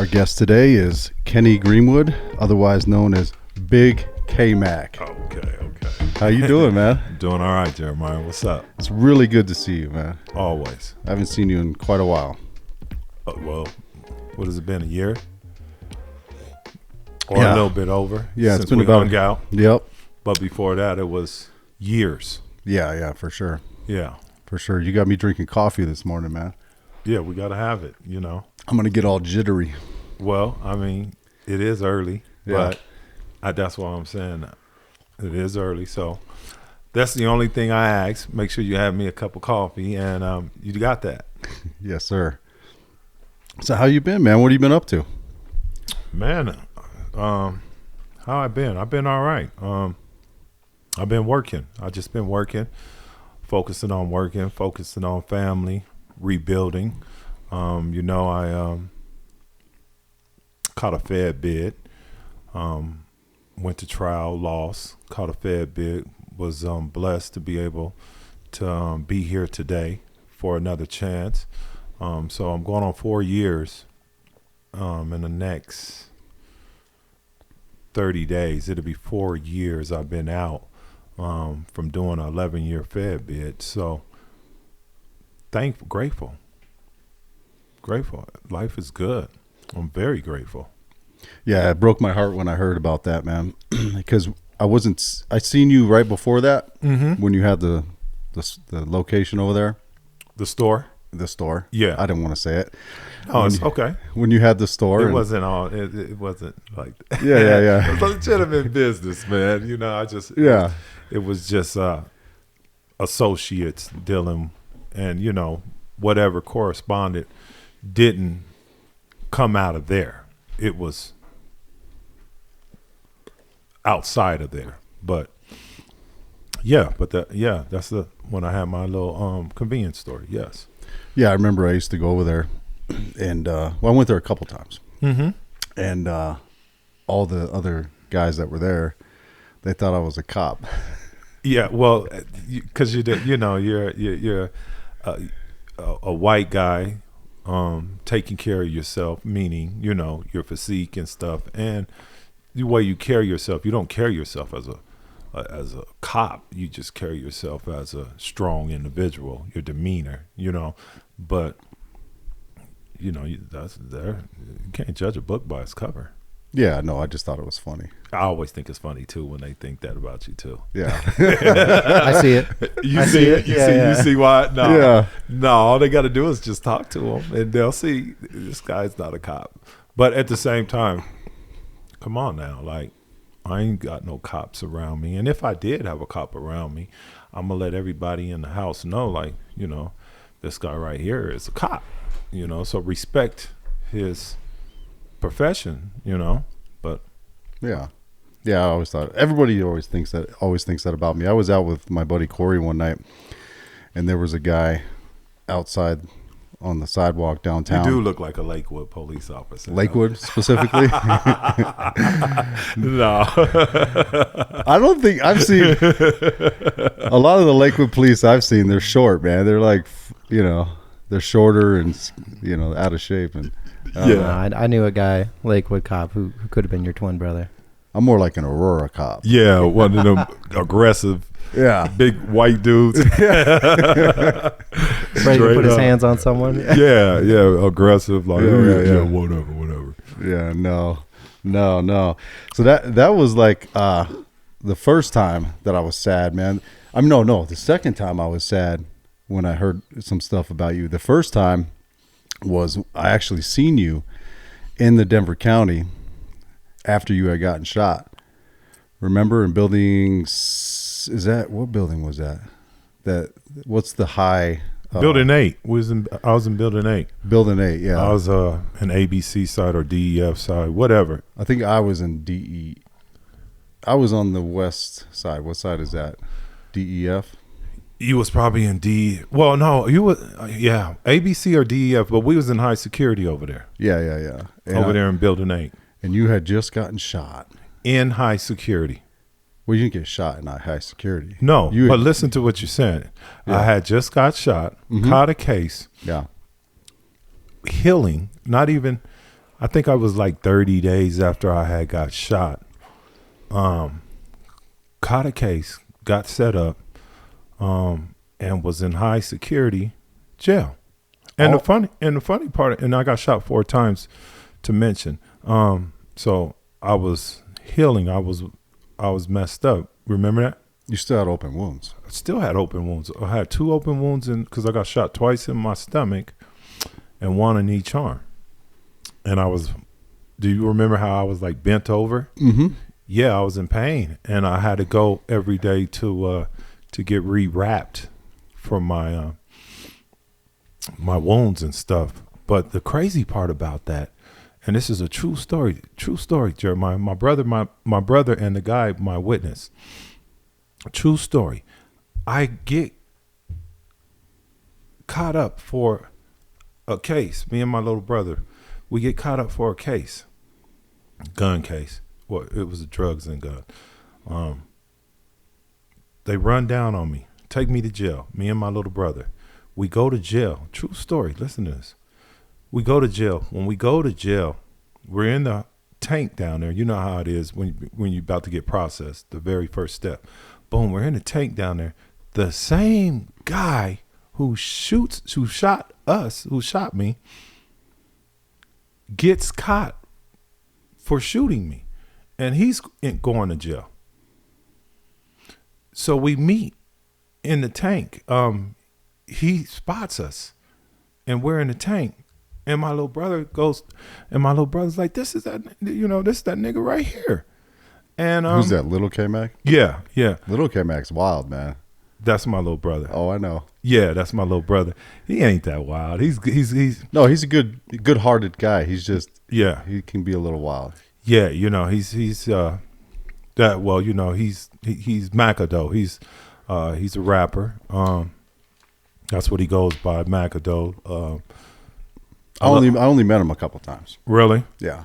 Our guest today is Kenny Greenwood, otherwise known as Big K Mack. Okay. How you doing, man? Doing all right, Jeremiah. What's up? It's really good to see you, man. Always. I haven't seen you in quite a while. Well, what has it been, a year? Or Yeah. a little bit over? Yeah, since it's been we about hung out. Yep. But before that, it was years. Yeah, for sure. Yeah. For sure. You got me drinking coffee this morning, man. Yeah, we got to have it, you know. I'm going to get all jittery. Well, I mean, it is early, Yeah. but that's what I'm saying. It is early, so that's the only thing I ask. Make sure you have me a cup of coffee, and you got that. Yes, sir. So how you been, man? What have you been up to? Man, how I been? I've been all right. I've been working. I just been working, focusing on family, rebuilding. I caught a Fed bid, went to trial, lost, caught a Fed bid, was blessed to be able to be here today for another chance. So I'm going on 4 years. In the next 30 days, it'll be 4 years I've been out from doing an 11-year Fed bid. So grateful. Life is good. I'm very grateful. Yeah, it broke my heart when I heard about that, man. Because I seen you right before that when you had the location over there. The store? The store. Yeah. I didn't want to say it. Oh, it's okay. When you had the store. It wasn't like that. Yeah. It's a legitimate business, man. You know, Yeah. It was just associates dealing, and whatever corresponded didn't come out of there. It was outside of there. But that's when I had my little convenience store. Yes. Yeah, I remember I used to go over there, and I went there a couple times. Mm-hmm. And all the other guys that were there, they thought I was a cop. Yeah, well, because you're a white guy taking care of yourself, meaning your physique and stuff, and the way you carry yourself. You don't carry yourself as a cop. You just carry yourself as a strong individual. Your demeanor, but that's there. You can't judge a book by its cover. Yeah, no, I just thought it was funny. I always think it's funny too when they think that about you too. Yeah. I see it. You see it? You see why? No. Yeah. No, all they got to do is just talk to them, and they'll see this guy's not a cop. But at the same time, come on now. Like, I ain't got no cops around me. And if I did have a cop around me, I'm going to let everybody in the house know, like, this guy right here is a cop, So respect his profession, but Yeah, I always thought everybody always thinks that about me. I was out with my buddy Corey one night, and there was a guy outside on the sidewalk downtown. you do look like a Lakewood police officer. Lakewood specifically. No. I don't think I've seen a lot of the Lakewood police I've seen. They're short, man. They're like, they're shorter and out of shape. And I knew a guy, Lakewood cop, who could have been your twin brother. I'm more like an Aurora cop. Yeah, one of them aggressive, big white dudes. Ready to put his hands on someone. Yeah, aggressive. Like, Yeah. whatever. Yeah, no. So that was like the first time that I was sad, man. No. The second time I was sad when I heard some stuff about you. The first time was I actually seen you in the Denver County after you had gotten shot. Remember in building? What building was that? What's the high? Building 8 I was in Building 8. Building 8, yeah. I was an ABC side or DEF side, whatever. I think I was in DE. I was on the west side. What side is that? DEF. You was probably in D. Well, no, you was ABC or DEF, but we was in high security over there. Yeah. And over there in Building 8. And you had just gotten shot in high security. Well, you didn't get shot in high security. No, but listen to what you're saying. Yeah. I had just got shot, caught a case. Yeah. Healing, not even. I think I was like 30 days after I had got shot. Caught a case, got set up, and was in high security jail. And the funny part, and I got shot 4 times to mention. So I was healing. I was messed up. Remember that? You still had open wounds. I still had open wounds. I had 2 open wounds because I got shot twice in my stomach and 1 in each arm. And do you remember how I was like bent over? Mm-hmm. Yeah, I was in pain, and I had to go every day to get rewrapped for my my wounds and stuff. But the crazy part about that, and this is a true story, Jeremiah. My brother and the guy, my witness. True story. I get caught up for a case. Me and my little brother, we get caught up for a case, gun case. Well, it was drugs and gun. They run down on me, take me to jail. Me and my little brother. We go to jail. True story. Listen to this. We go to jail. When we go to jail, we're in the tank down there. You know how it is when you're about to get processed. The very first step. Boom. We're in the tank down there. The same guy who shot me, gets caught for shooting me, and he's going to jail. So we meet in the tank. He spots us, and we're in the tank. And my little brother goes, and my little brother's like, this is that nigga right here. And who's that? Little K Mack? Yeah. Little K Mack's wild, man. That's my little brother. Oh, I know. Yeah, that's my little brother. He ain't that wild. He's no, he's a good-hearted guy. He's just he can be a little wild. Yeah, he's that well, he's Macado. He's a rapper. That's what he goes by, Macado. I only met him a couple times. Really? Yeah.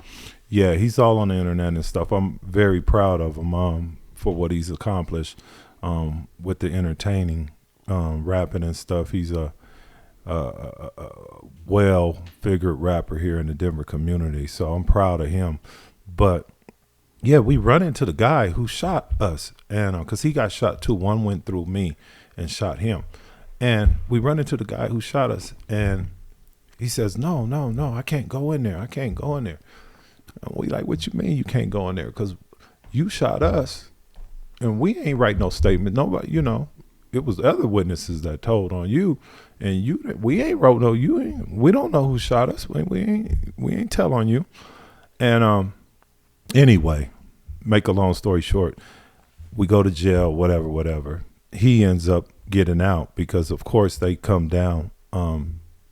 Yeah, he's all on the internet and stuff. I'm very proud of him for what he's accomplished with the entertaining rapping and stuff. He's a well-figured rapper here in the Denver community, so I'm proud of him. But yeah, we run into the guy who shot us, and because he got shot too. One went through me and shot him, and we run into the guy who shot us, and he says, no, I can't go in there. And we like, what you mean you can't go in there? Because you shot us, and we ain't write no statement. Nobody, it was other witnesses that told on you, and we ain't wrote no. We don't know who shot us. We ain't tell on you. And anyway, make a long story short, we go to jail. Whatever. He ends up getting out because, of course, they come down.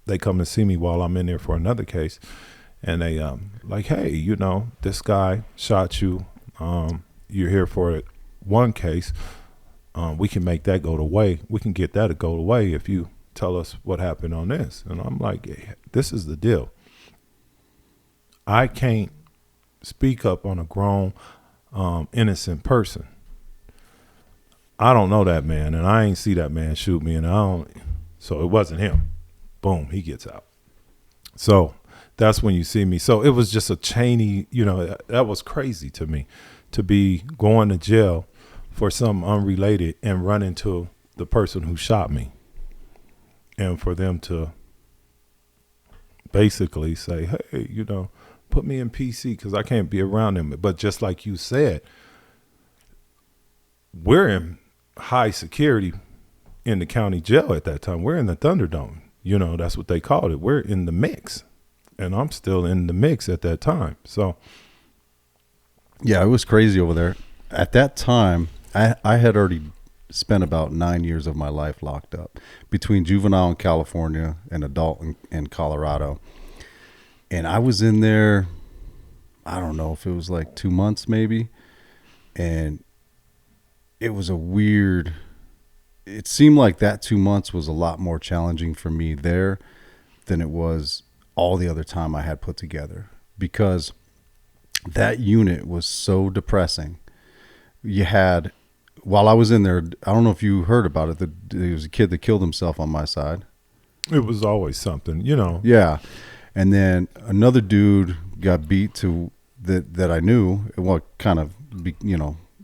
They come and see me while I'm in there for another case. And they like, hey, this guy shot you. You're here for one case. We can make that go away. We can get that to go away if you tell us what happened on this. And I'm like, hey, this is the deal. I can't speak up on a grown, innocent person. I don't know that man, and I ain't see that man shoot me, so it wasn't him. Boom, he gets out. So that's when you see me. So it was just a chainy, that was crazy to me, to be going to jail for something unrelated and run into the person who shot me. And for them to basically say, hey, put me in PC because I can't be around him. But just like you said, we're in high security in the county jail at that time. We're in the Thunderdome. That's what they called it. We're in the mix. And I'm still in the mix at that time. So, yeah, it was crazy over there. At that time, I had already spent about 9 years of my life locked up between juvenile in California and adult in Colorado. And I was in there, I don't know if it was like 2 months maybe. And it was it seemed like that 2 months was a lot more challenging for me there than it was all the other time I had put together, because that unit was so depressing. You had, while I was in there, I don't know if you heard about it, there was a kid that killed himself on my side. It was always something, Yeah. And then another dude got beat to that I knew, what kind of,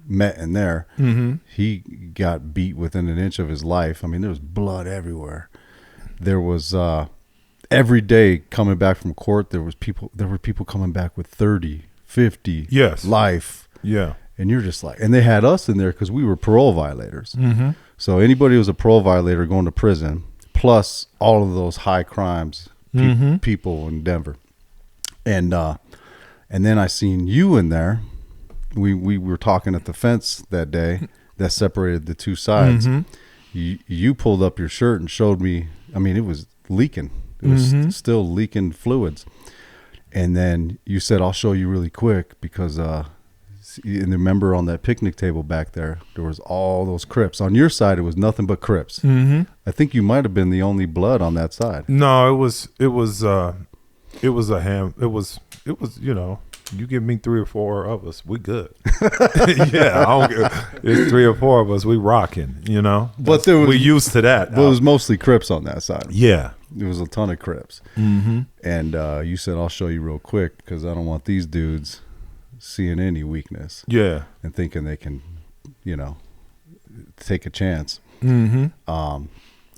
met in there. Mm-hmm. He got beat within an inch of his life. I mean, there was blood everywhere. There was every day coming back from court, there were people coming back with 30, 50 Yes. life. Yeah. And you're just like, and they had us in there because we were parole violators. Mm-hmm. So anybody who was a parole violator going to prison, plus all of those high crimes people in Denver. And then I seen you in there. We were talking at the fence that day that separated the two sides. You pulled up your shirt and showed me. I mean, it was leaking. It was still leaking fluids. And then you said, I'll show you really quick because and remember on that picnic table back there was all those Crips. On your side, it was nothing but Crips. I think you might have been the only blood on that side. No, it was a ham. It was, you give me 3 or 4 of us, we good. Yeah, I don't get, it's 3 or 4 of us, we rocking, But we used to that. But it was mostly Crips on that side. Yeah. There was a ton of Crips. And you said, I'll show you real quick because I don't want these dudes seeing any weakness. Yeah. And thinking they can, take a chance. Well,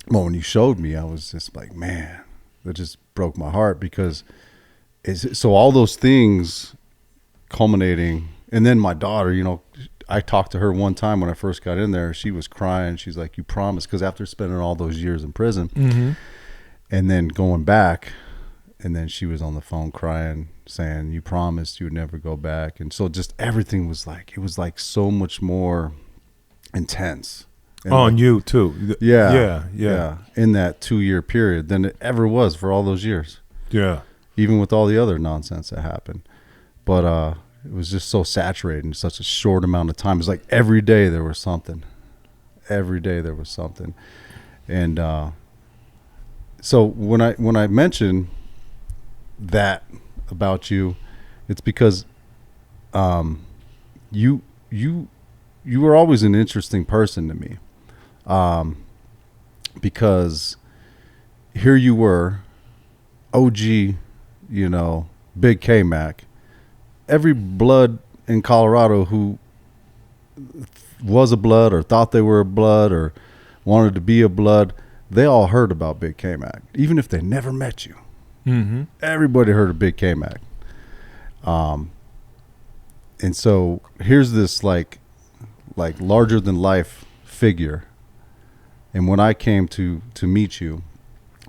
when you showed me, I was just like, man, that just broke my heart because so all those things culminating. And then my daughter, I talked to her one time when I first got in there. She was crying. She's like, you promised. Because after spending all those years in prison and then going back, and then she was on the phone crying, saying, you promised you would never go back. And so just everything was like, it was like so much more intense. And on you too. Yeah. In that 2-year period than it ever was for all those years. Yeah. Even with all the other nonsense that happened. But it was just so saturated in such a short amount of time. It was like every day there was something. Every day there was something. And so when I mentioned that about you, it's because you were always an interesting person to me. Because here you were, OG, big K Mack. Every blood in Colorado who was a blood or thought they were a blood or wanted to be a blood, they all heard about Big K Mack, even if they never met you. Everybody heard of Big K Mack. And so here's this like larger than life figure. And when I came to meet you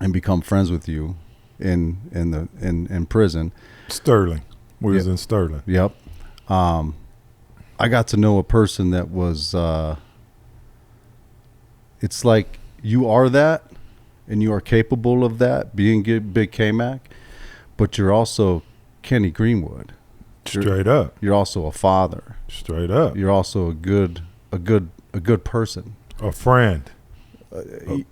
and become friends with you in prison, Sterling. We was in Sterling. Yep. I got to know a person that was it's like you are that and you are capable of that, being Big K Mack, but you're also Kenny Greenwood. Straight up. You're also a father. Straight up. You're also a good person. A friend.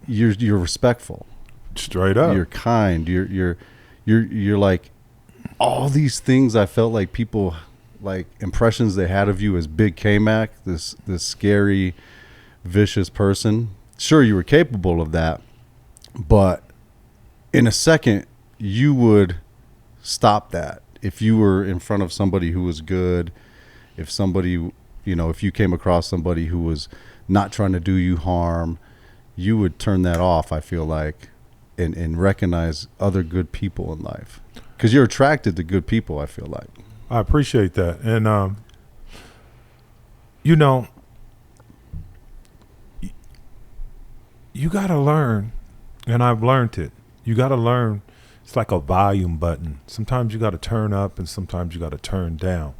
You're respectful. Straight up. You're kind. You're like all these things. I felt like people like impressions they had of you as Big K Mack, this scary, vicious person. Sure, you were capable of that, but in a second you would stop that if you were in front of somebody who was good. If somebody, if you came across somebody who was not trying to do you harm, you would turn that off, I feel like, and recognize other good people in life. Because you're attracted to good people, I feel like. I appreciate that. And, you got to learn, and I've learned it. You got to learn. It's like a volume button. Sometimes you got to turn up and sometimes you got to turn down.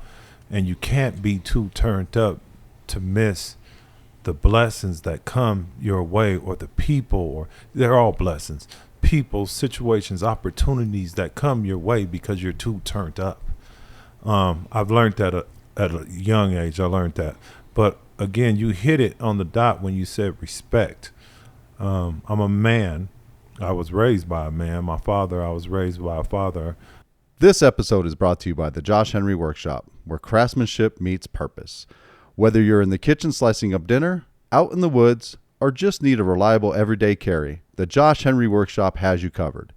And you can't be too turned up to miss the blessings that come your way, or the people, or they're all blessings. People, situations, opportunities that come your way because you're too turned up. I've learned that at a young age. I learned that. But again, you hit it on the dot when you said respect. I'm a man. I was raised by a man. I was raised by a father. This episode is brought to you by the Josh Henry Workshop, where craftsmanship meets purpose. Whether you're in the kitchen slicing up dinner, out in the woods, or just need a reliable everyday carry, the Josh Henry Workshop has you covered.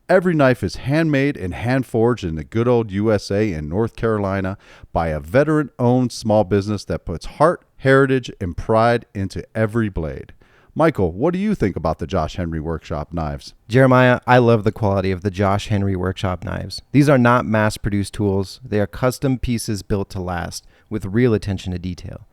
Every knife is handmade and hand-forged in the good old USA in North Carolina by a veteran-owned small business that puts heart, heritage, and pride into every blade. Michael, what do you think about the Josh Henry Workshop knives? Jeremiah, I love the quality of the Josh Henry Workshop knives. These are not mass-produced tools. They are custom pieces built to last with real attention to detail.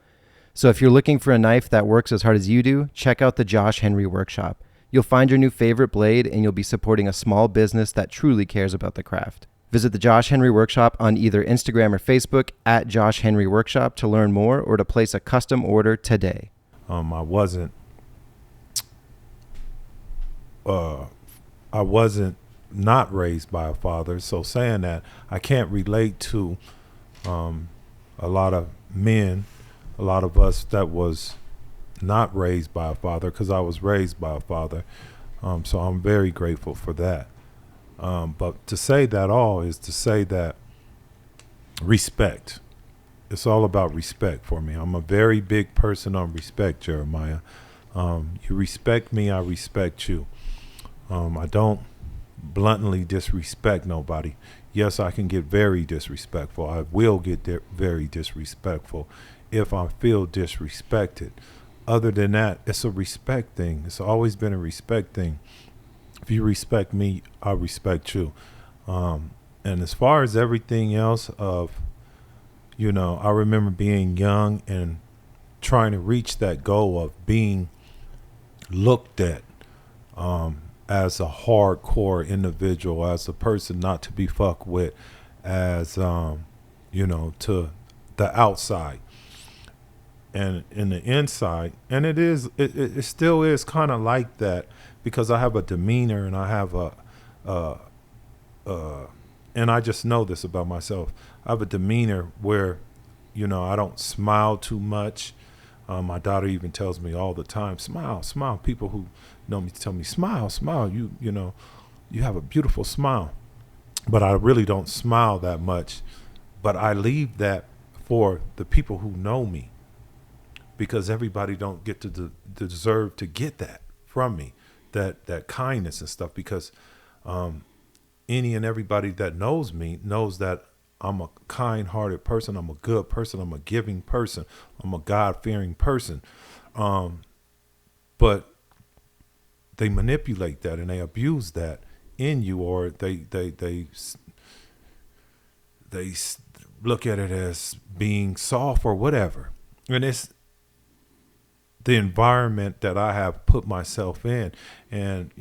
So if you're looking for a knife that works as hard as you do, check out the Josh Henry Workshop. You'll find your new favorite blade, and you'll be supporting a small business that truly cares about the craft. Visit the Josh Henry Workshop on either Instagram or Facebook at Josh Henry Workshop to learn more or to place a custom order today. I wasn't not raised by a father, so saying that, I can't relate to a lot of men, a lot of us that was not raised by a father, because I was raised by a father. So I'm very grateful for that. But to say that all is to say that respect. It's all about respect for me. I'm a very big person on respect, Jeremiah. You respect me, I respect you. I don't bluntly disrespect nobody. Yes, I can get very disrespectful. I will get very disrespectful if I feel disrespected. Other than that, it's a respect thing. It's always been a respect thing. If you respect me, I respect you. And as far as everything else I remember being young and trying to reach that goal of being looked at as a hardcore individual, as a person not to be fucked with, as, to the outside. And in the inside, and it still is kind of like that, because I have a demeanor and I have and I just know this about myself. I have a demeanor where, I don't smile too much. My daughter even tells me all the time, smile, smile. People who know me tell me, smile, smile. You have a beautiful smile. But I really don't smile that much. But I leave that for the people who know me, because everybody don't get to deserve to get that from me, that kindness and stuff, because any and everybody that knows me knows that I'm a kind-hearted person. I'm a good person. I'm a giving person. I'm a God-fearing person. But they manipulate that and they abuse that in you, or they look at it as being soft or whatever. And it's the environment that I have put myself in. And,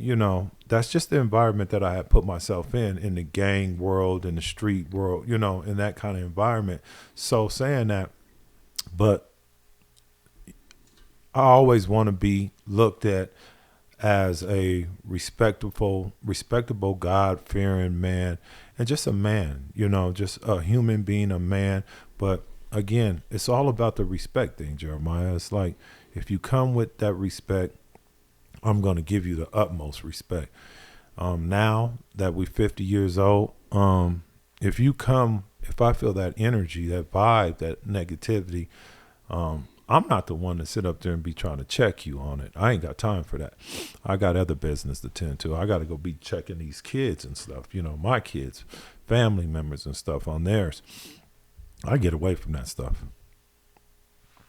that's just the environment that I have put myself in the gang world, in the street world, in that kind of environment. So saying that, but I always want to be looked at as a respectable, God-fearing man, and just a man, just a human being, a man. But again, it's all about the respect thing, Jeremiah. It's like, if you come with that respect, I'm going to give you the utmost respect. Now that we're 50 years old, if I feel that energy, that vibe, that negativity, I'm not the one to sit up there and be trying to check you on it. I ain't got time for that. I got other business to tend to. I got to go be checking these kids and stuff, my kids, family members and stuff on theirs. I get away from that stuff.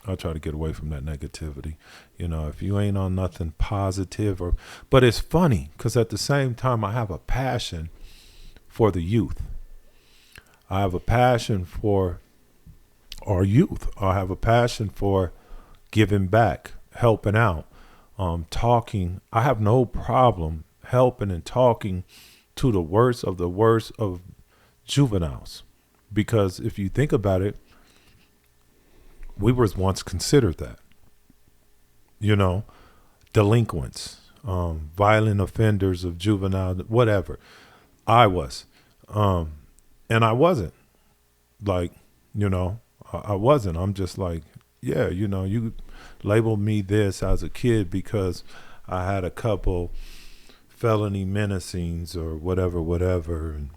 I try to get away from that negativity. If you ain't on nothing positive but it's funny, because at the same time, I have a passion for the youth. I have a passion for our youth. I have a passion for giving back, helping out, talking. I have no problem helping and talking to the worst of juveniles, because if you think about it, we were once considered that, delinquents, violent offenders of juvenile, whatever. I was, and I wasn't like, I wasn't. I'm just like, yeah, you labeled me this as a kid because I had a couple felony menacings or whatever, and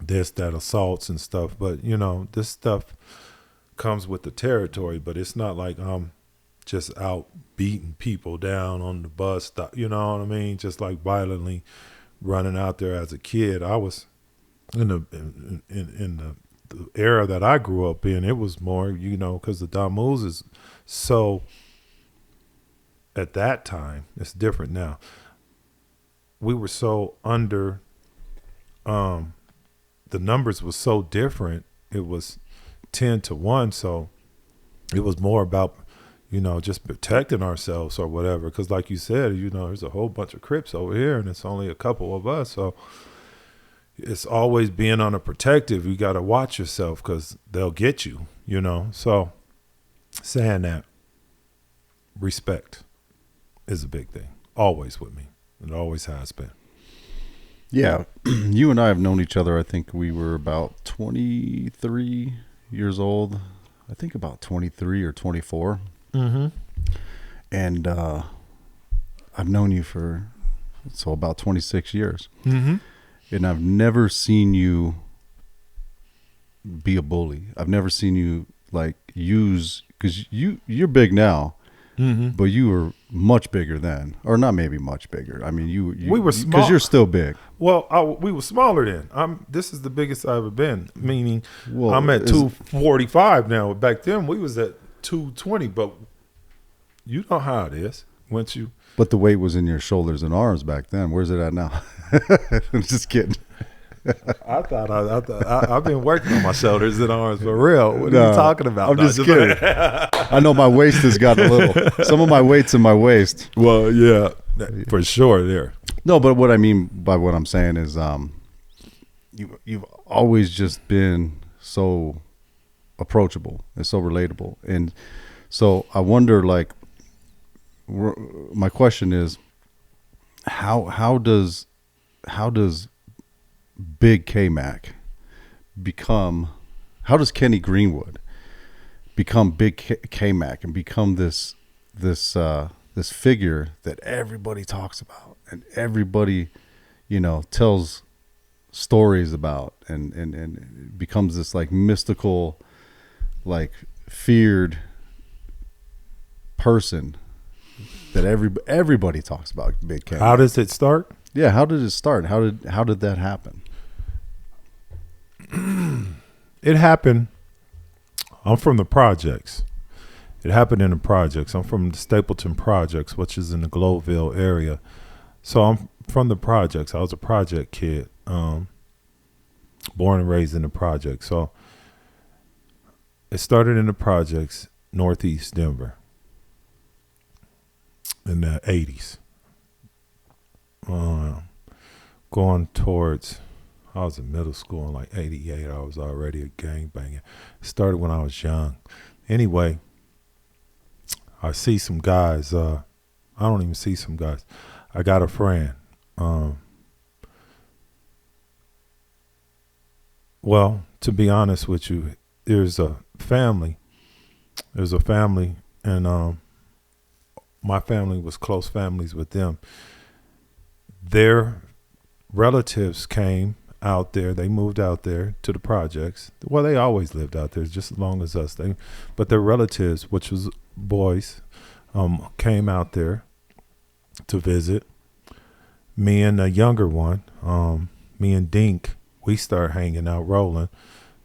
this, that, assaults and stuff. But, this stuff comes with the territory, but it's not like I'm just out beating people down on the bus stop, you know what I mean? Just like violently running out there as a kid. I was in the era that I grew up in. It was more, because the Damus is so. At that time, it's different now. We were so under. The numbers was so different. It was 10-1, so it was more about, just protecting ourselves or whatever. Because like you said, there's a whole bunch of Crips over here, and it's only a couple of us. So it's always being on a protective. You got to watch yourself because they'll get you, So saying that, respect is a big thing. Always with me. It always has been. Yeah, you and I have known each other. I think we were about 23 years old. I think about 23 or 24. Mm-hmm. And I've known you for about 26 years. Mm-hmm. And I've never seen you be a bully. I've never seen you use, because you're big now. Mm-hmm. But you were much bigger then, or not maybe much bigger. I mean, we were small because you're still big. Well, we were smaller then. This is the biggest I've ever been. Meaning, Well, I'm at 245 now. Back then, we was at 220. But you know how it is once you. But the weight was in your shoulders and arms back then. Where's it at now? I'm just kidding. I thought I've been working on my shoulders and arms for real. What are you talking about? I'm just kidding. I know my waist has got a little. Some of my weight's in my waist. Well, yeah, for sure there. No, but what I mean by what I'm saying is, you've always just been so approachable and so relatable, and so I wonder, my question is, how does Big K Mack become? How does Kenny Greenwood become Big K Mack and become this figure that everybody talks about and everybody, tells stories about, and becomes this mystical, feared person that everybody talks about? Big K Mack. How does it start? Yeah, how did it start? How did that happen? It happened. I'm from the projects. It happened in the projects. I'm from the Stapleton Projects, which is in the Globeville area. So I'm from the projects. I was a project kid, born and raised in the projects. So it started in the projects, Northeast Denver, in the 80s. Going towards, I was in middle school in 88. I was already a gangbanger. It started when I was young. Anyway, I see some guys. I don't even see some guys. I got a friend. Well, to be honest with you, there's a family. And my family was close families with them. Their relatives came out there. They moved out there to the projects. Well, they always lived out there just as long as us. But their relatives, which was boys, came out there to visit. Me and the younger one, me and Dink, we start hanging out, rolling.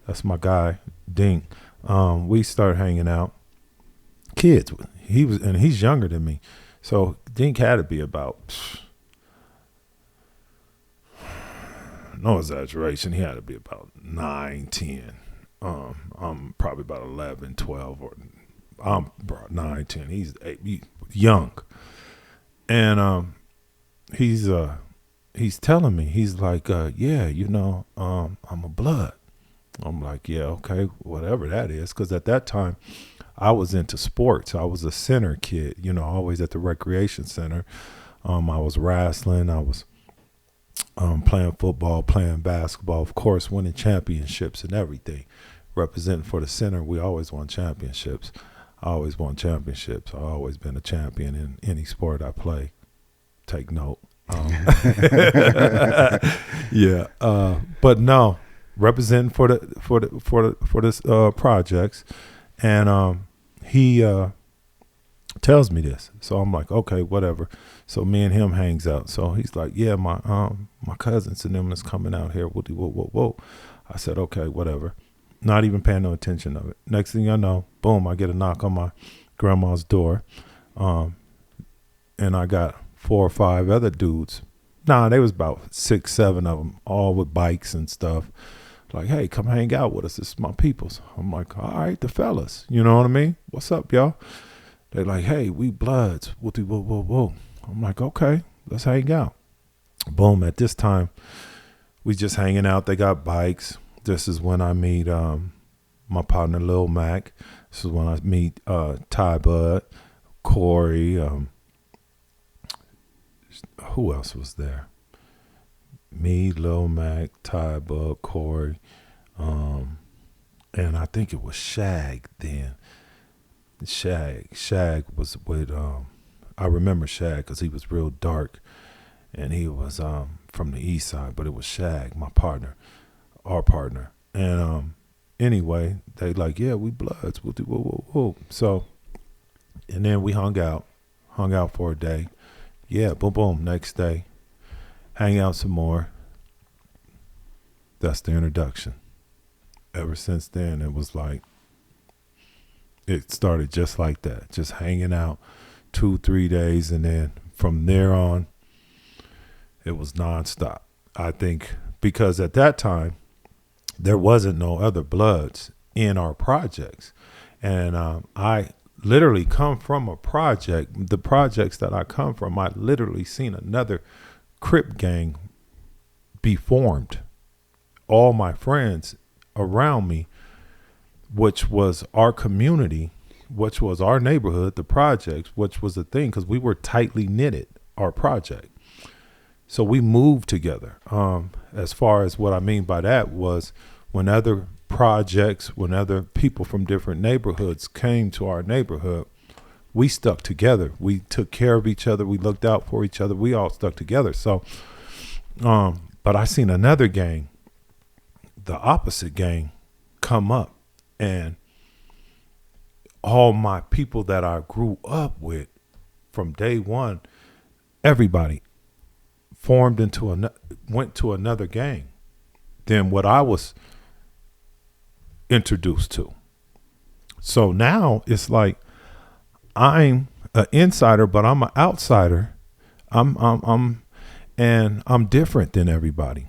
That's my guy, Dink. We start hanging out. Kids. He's younger than me. So Dink had to be about, no exaggeration, he had to be about 9, 10. I'm probably about 11, 12, or I'm about 9, 10. He's young. And he's telling me, he's like, yeah, I'm a blood. I'm like, yeah, okay, whatever that is. Because at that time, I was into sports. I was a center kid, always at the recreation center. I was wrestling. I was playing football, playing basketball, of course, winning championships and everything. Representing for the center, we always won championships. I always won championships. I've always been a champion in any sport I play. Take note. Yeah, but no, representing for this projects, and he tells me this, so I'm like, okay, whatever. So me and him hangs out. So he's like, yeah, my cousins and them is coming out here. Whoa. I said, okay, whatever. Not even paying no attention of it. Next thing I know, boom, I get a knock on my grandma's door. And I got 4 or 5 other dudes. Nah, they was about 6, 7 of them, all with bikes and stuff. Like, hey, come hang out with us. This is my peoples. I'm like, all right, the fellas. You know what I mean? What's up, y'all? They're like, hey, we bloods. Whoa. I'm like, okay, let's hang out. Boom, at this time, we just hanging out. They got bikes. This is when I meet my partner, Lil Mack. This is when I meet Ty Bud, Corey. Who else was there? Me, Lil Mack, Ty Bud, Corey. And I think it was Shag then. Shag was with, I remember Shag because he was real dark. And he was from the east side, but it was Shag, my partner. Our partner. And anyway, they like, yeah, we bloods. We'll do whoa. So, and then we hung out for a day. Yeah, boom, next day. Hang out some more. That's the introduction. Ever since then, it was like, it started just like that. Just hanging out 2-3 days. And then from there on, it was nonstop. I think because at that time, there wasn't no other bloods in our projects. And I literally come from a project. The projects that I come from, I literally seen another Crip gang be formed. All my friends around me, which was our community, which was our neighborhood, the projects, which was the thing, because we were tightly knitted, our project. So we moved together. As far as what I mean by that was when other projects, when other people from different neighborhoods came to our neighborhood, we stuck together. We took care of each other. We looked out for each other. We all stuck together. So, but I seen another gang, the opposite gang, come up, and all my people that I grew up with from day one, everybody formed into went to another gang than what I was introduced to. So now it's like I'm an insider, but I'm an outsider. I'm different than everybody,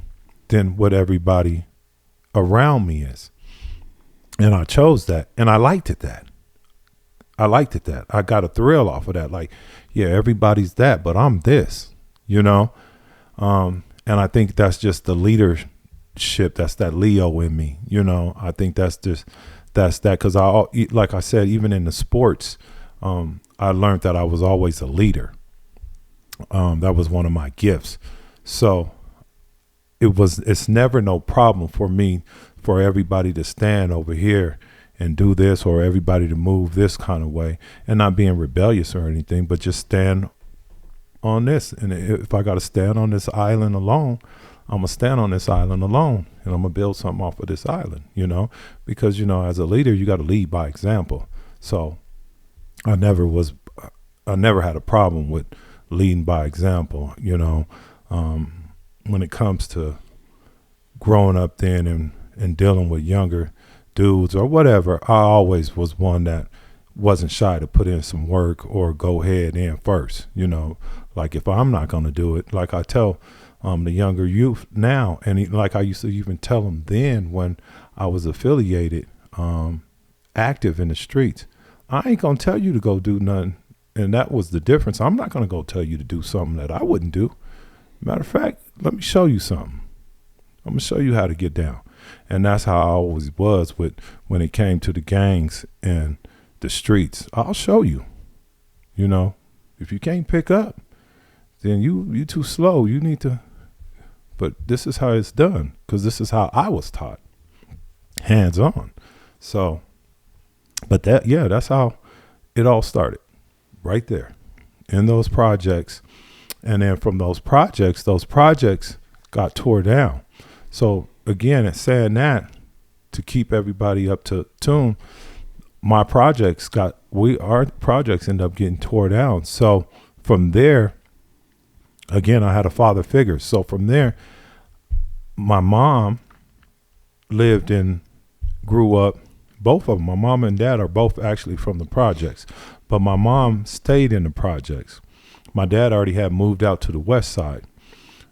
than what everybody around me is. And I chose that, and I liked it that. I got a thrill off of that. Like, yeah, everybody's that, but I'm this, you know? And I think that's just the leadership. That's that Leo in me, you know? I think that's that. Cause like I said, even in the sports, I learned that I was always a leader. That was one of my gifts. So it's never no problem for me, for everybody to stand over here and do this, or everybody to move this kind of way, and not being rebellious or anything, but just stand on this. And if I got to stand on this island alone, I'm going to stand on this island alone, and I'm going to build something off of this island, you know, because, you know, as a leader, you got to lead by example. So I never had a problem with leading by example, you know, when it comes to growing up then and dealing with younger dudes or whatever. I always was one that wasn't shy to put in some work or go head in first, you know, like if I'm not going to do it, like I tell the younger youth now, and like I used to even tell them then when I was affiliated, active in the streets, I ain't going to tell you to go do nothing. And that was the difference. I'm not going to go tell you to do something that I wouldn't do. Matter of fact, let me show you something. I'm going to show you how to get down. And that's how I always was when it came to the gangs and the streets. I'll show you. You know, if you can't pick up, then you too slow. You need to. But this is how it's done, because this is how I was taught, hands on. So, but that's how it all started, right there, in those projects. And then from those projects got tore down. So again, it's saying that to keep everybody up to tune, our projects end up getting tore down. So from there, again, I had a father figure. So from there, my mom grew up, both of them, my mom and dad are both actually from the projects, but my mom stayed in the projects. My dad already had moved out to the west side.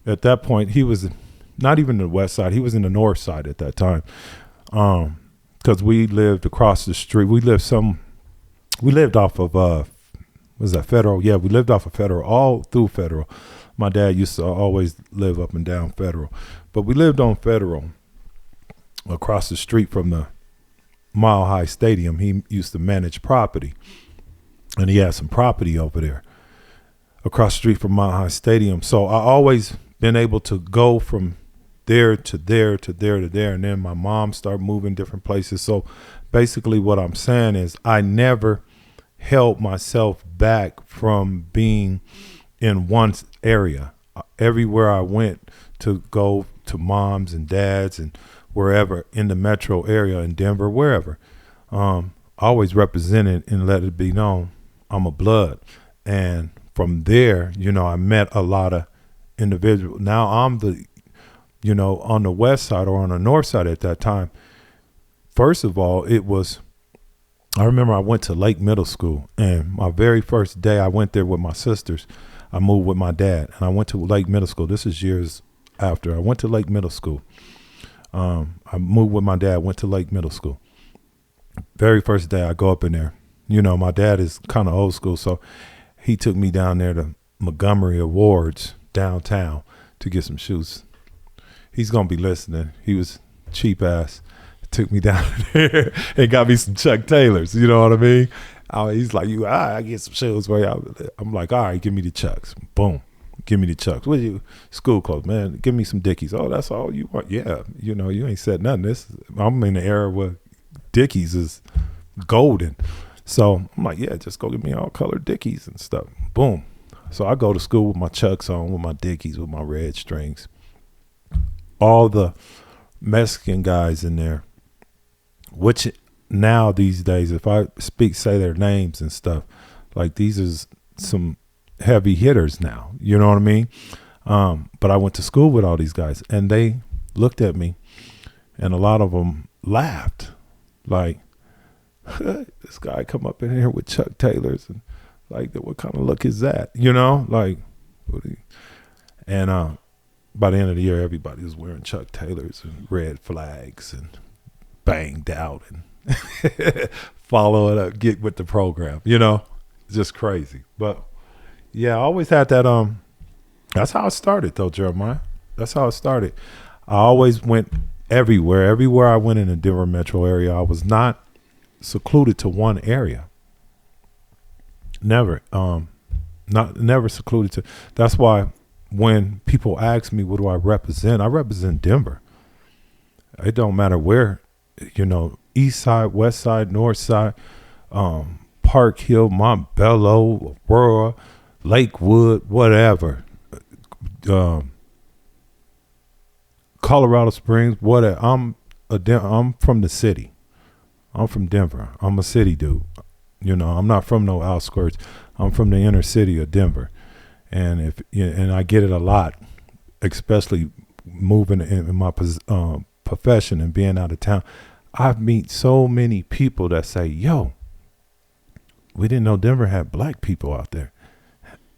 At that point, he was not even the west side, he was in the north side at that time. Because we lived across the street. We lived off of, was that Federal? Yeah, we lived off of Federal, all through Federal. My dad used to always live up and down Federal. But we lived on Federal across the street from the Mile High Stadium. He used to manage property. And he had some property over there across the street from Mile High Stadium. So I always been able to go from there to there to there to there. And then my mom started moving different places. So basically what I'm saying is I never held myself back from being in one area. Everywhere I went to go to moms and dads and wherever in the metro area, in Denver, wherever, always represented and let it be known I'm a blood. And from there, I met a lot of individuals. Now I'm the, on the west side or on the north side at that time. First of all, I remember I went to Lake Middle School, and my very first day I went there with my sisters. I moved with my dad, and I went to Lake Middle School. This is years after. I went to Lake Middle School. I moved with my dad, went to Lake Middle School. Very first day I go up in there. My dad is kind of old school, so he took me down there to Montgomery Awards downtown to get some shoes. He's going to be listening. He was cheap ass. Took me down there and got me some Chuck Taylors. You know what I mean? He's like, I get some shoes for you. I'm like, all right, give me the Chucks. Boom. Give me the Chucks. What you? School clothes, man. Give me some Dickies. Oh, that's all you want? Yeah. You ain't said nothing. I'm in the era where Dickies is golden. So I'm like, yeah, just go get me all colored Dickies and stuff. Boom. So I go to school with my Chucks on, with my Dickies, with my red strings. All the Mexican guys in there, which now these days, if I say their names and stuff, like these is some heavy hitters now, you know what I mean? But I went to school with all these guys, and they looked at me, and a lot of them laughed, like, this guy come up in here with Chuck Taylors, and like, what kind of look is that? Like, and by the end of the year, everybody was wearing Chuck Taylors and red flags and banged out and follow it up, get with the program, just crazy. But yeah, I always had that. That's how it started though, Jeremiah. That's how it started. I always went everywhere. Everywhere I went in the Denver metro area, I was not secluded to one area. Never. Never secluded to. That's why when people ask me, what do I represent Denver. It don't matter where, east side, west side, north side, Park Hill, Montbello, Aurora, Lakewood, whatever, Colorado Springs, whatever. I'm from the city. I'm from Denver. I'm a city dude. I'm not from no outskirts. I'm from the inner city of Denver. And and I get it a lot, especially moving in my profession and being out of town. I meet so many people that say, yo, we didn't know Denver had black people out there.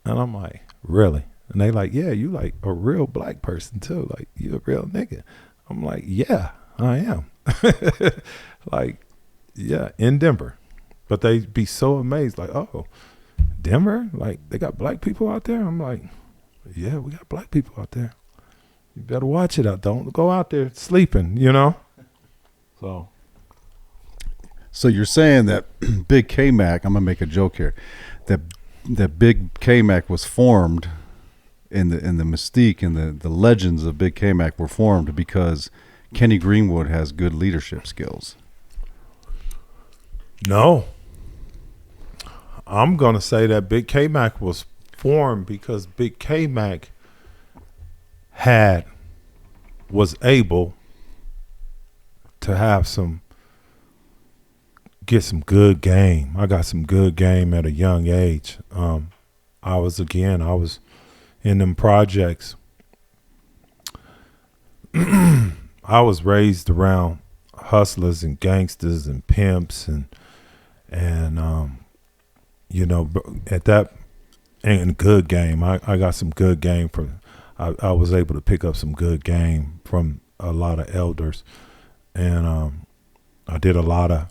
And I'm like, really? And they like, yeah, you like a real black person too. Like, you a real nigga. I'm like, yeah, I am. Like, yeah, in Denver. But they be so amazed, like, oh, Denver? Like, they got black people out there? I'm like, yeah, we got black people out there. You better watch it out. Don't go out there sleeping, So you're saying that Big K Mack, I'm gonna make a joke here, that Big K Mack was formed, and the mystique and the legends of Big K Mack were formed because Kenny Greenwood has good leadership skills. No. I'm going to say that Big K Mack was formed because Big K Mack was able to get some good game. I got some good game at a young age. I was in them projects, I was raised around hustlers and gangsters and pimps and at that, and good game. I got some good game I was able to pick up some good game from a lot of elders, and I did a lot of.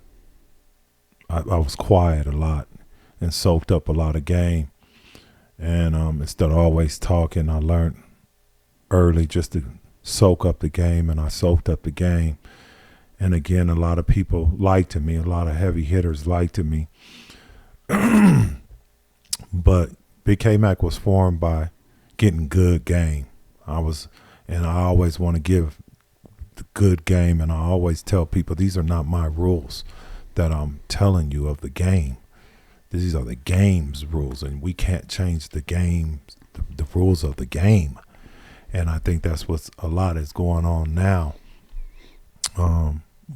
I was quiet a lot and soaked up a lot of game, and instead of always talking, I learned early just to soak up the game, and I soaked up the game. And again, a lot of people liked me. A lot of heavy hitters liked me. But Big K Mack was formed by getting good game. I always want to give the good game, and I always tell people these are not my rules that I'm telling you of the game. These are the game's rules, and we can't change the game, the rules of the game. And I think that's what's a lot is going on now.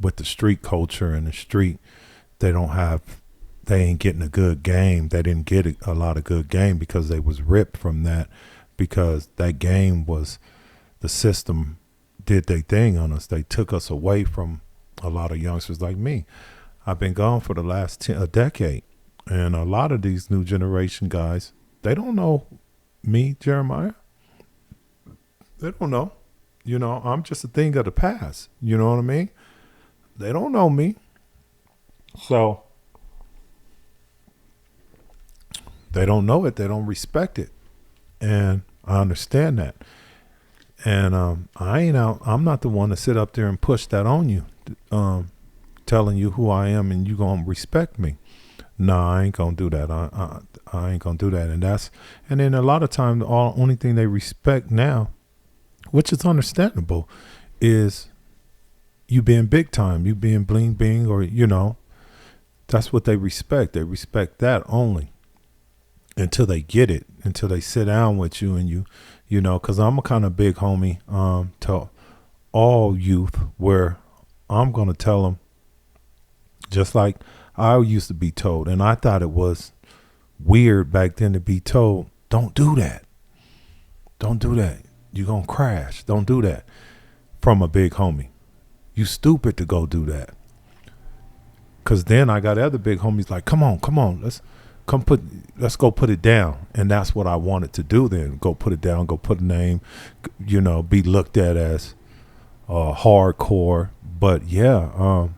With the street culture and the street, they ain't getting a good game. They didn't get a lot of good game because they was ripped from that, because that game was, the system did their thing on us. They took us away from a lot of youngsters like me. I've been gone for the last a decade, and a lot of these new generation guys, they don't know me, Jeremiah. They don't know. I'm just a thing of the past. You know what I mean? They don't know me. So they don't know it. They don't respect it. And I understand that. And I'm not the one to sit up there and push that on you, telling you who I am and you going to respect me. No, I ain't going to do that. I ain't going to do that. And then a lot of times the only thing they respect now, which is understandable, is you being big time, you being bling bing, or, that's what they respect. They respect that only until they get it, until they sit down with you and because I'm a kind of big homie to all youth, where I'm going to tell them, just like I used to be told, and I thought it was weird back then to be told, don't do that. Don't do that. You're going to crash. Don't do that. From a big homie. You stupid to go do that. Because then I got other big homies like, come on. Let's go put it down. And that's what I wanted to do then. Go put it down. Go put a name. Be looked at as hardcore. But yeah,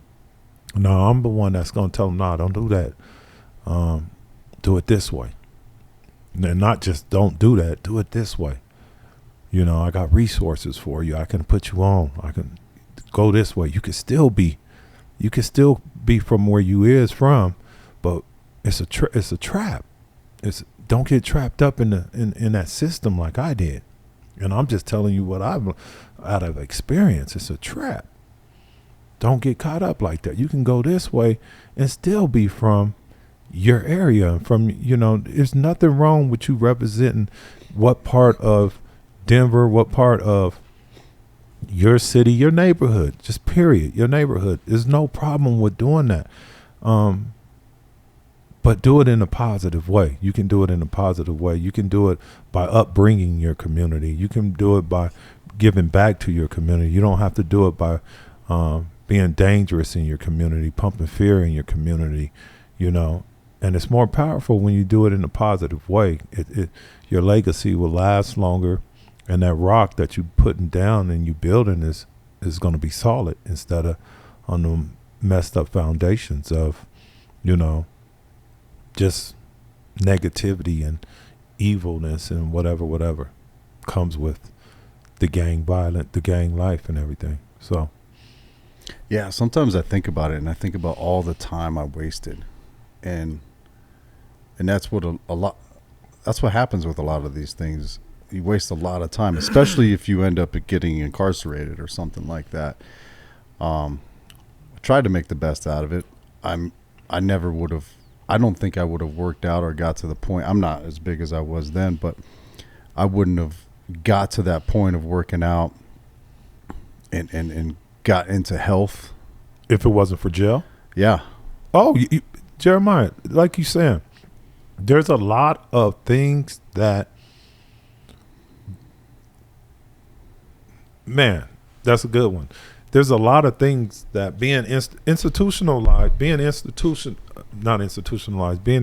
no, I'm the one that's going to tell them, nah, don't do that. Do it this way. And not just don't do that. Do it this way. I got resources for you. I can put you on. I can go this way. You can still be from where you is from, but it's a trap. Don't get trapped up in that system like I did. And I'm just telling you what I've out of experience. It's a trap. Don't get caught up like that. You can go this way and still be from your area. There's nothing wrong with you representing what part of Denver, what part of your city, your neighborhood, just period, your neighborhood. There's no problem with doing that. But do it in a positive way. You can do it in a positive way. You can do it by upbringing your community. You can do it by giving back to your community. You don't have to do it by being dangerous in your community, pumping fear in your community, And it's more powerful when you do it in a positive way. Your legacy will last longer. And that rock that you putting down and you building is going to be solid instead of on the messed up foundations of, just negativity and evilness and whatever comes with the gang life and everything. So, yeah, sometimes I think about it and I think about all the time I wasted, and that's what that's what happens with a lot of these things. You waste a lot of time, especially if you end up getting incarcerated or something like that. I tried to make the best out of it. I never would have. I don't think I would have worked out or got to the point. I'm not as big as I was then, but I wouldn't have got to that point of working out and got into health if it wasn't for jail. Yeah. Oh, Jeremiah, like you saying, there's a lot of things that Man, that's a good one. There's a lot of things that being institutionalized, being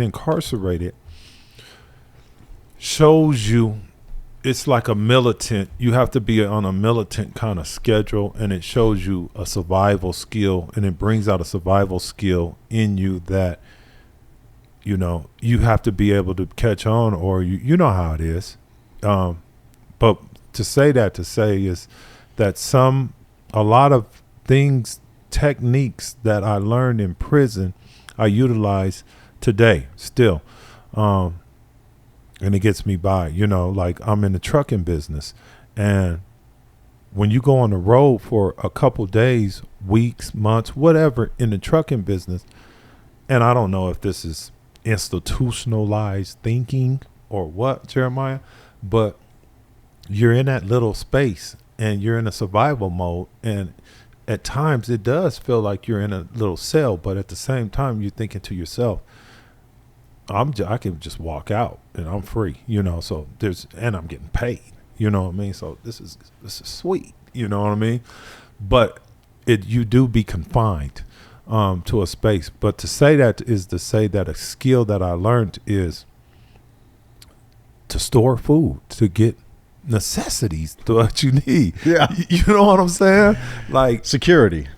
incarcerated shows you. It's like a militant. You have to be on a militant kind of schedule, and it shows you a survival skill, and it brings out a survival skill in you that, you know, you have to be able to catch on, or you know how it is. But to say is that a lot of things, techniques that I learned in prison, I utilize today still. And it gets me by, you know, like I'm in the trucking business. And when you go on the road for a couple days, weeks, months, whatever in the trucking business, and I don't know if this is institutionalized thinking or what, Jeremiah, but you're in that little space and you're in a survival mode. And at times it does feel like you're in a little cell, but at the same time, you're thinking to yourself, I can just walk out and I'm free, you know. So and I'm getting paid, you know what I mean. So this is sweet, you know what I mean. But you do be confined to a space. But to say that is to say that a skill that I learned is to store food, to get necessities to what you need. Yeah, you know what I'm saying? Like security.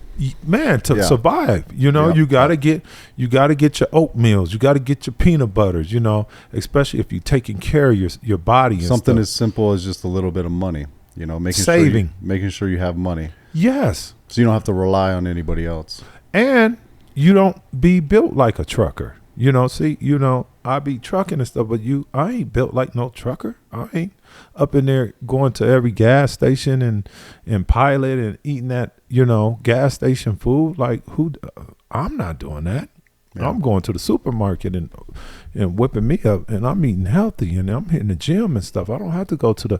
Man, to survive, you know, you gotta get your oatmeals, you gotta get your peanut butters, you know, especially if you're taking care of your body. And something stuff. as simple as just a little bit of money, you know, making sure you have money. Yes, so you don't have to rely on anybody else, and you don't be built like a trucker. You know, see, you know, I be trucking and stuff, but I ain't built like no trucker. I ain't up in there going to every gas station and pilot and eating that, you know, gas station food. Like I'm not doing that. Yeah. I'm going to the supermarket and whipping me up, and I'm eating healthy, and I'm hitting the gym and stuff. I don't have to go to the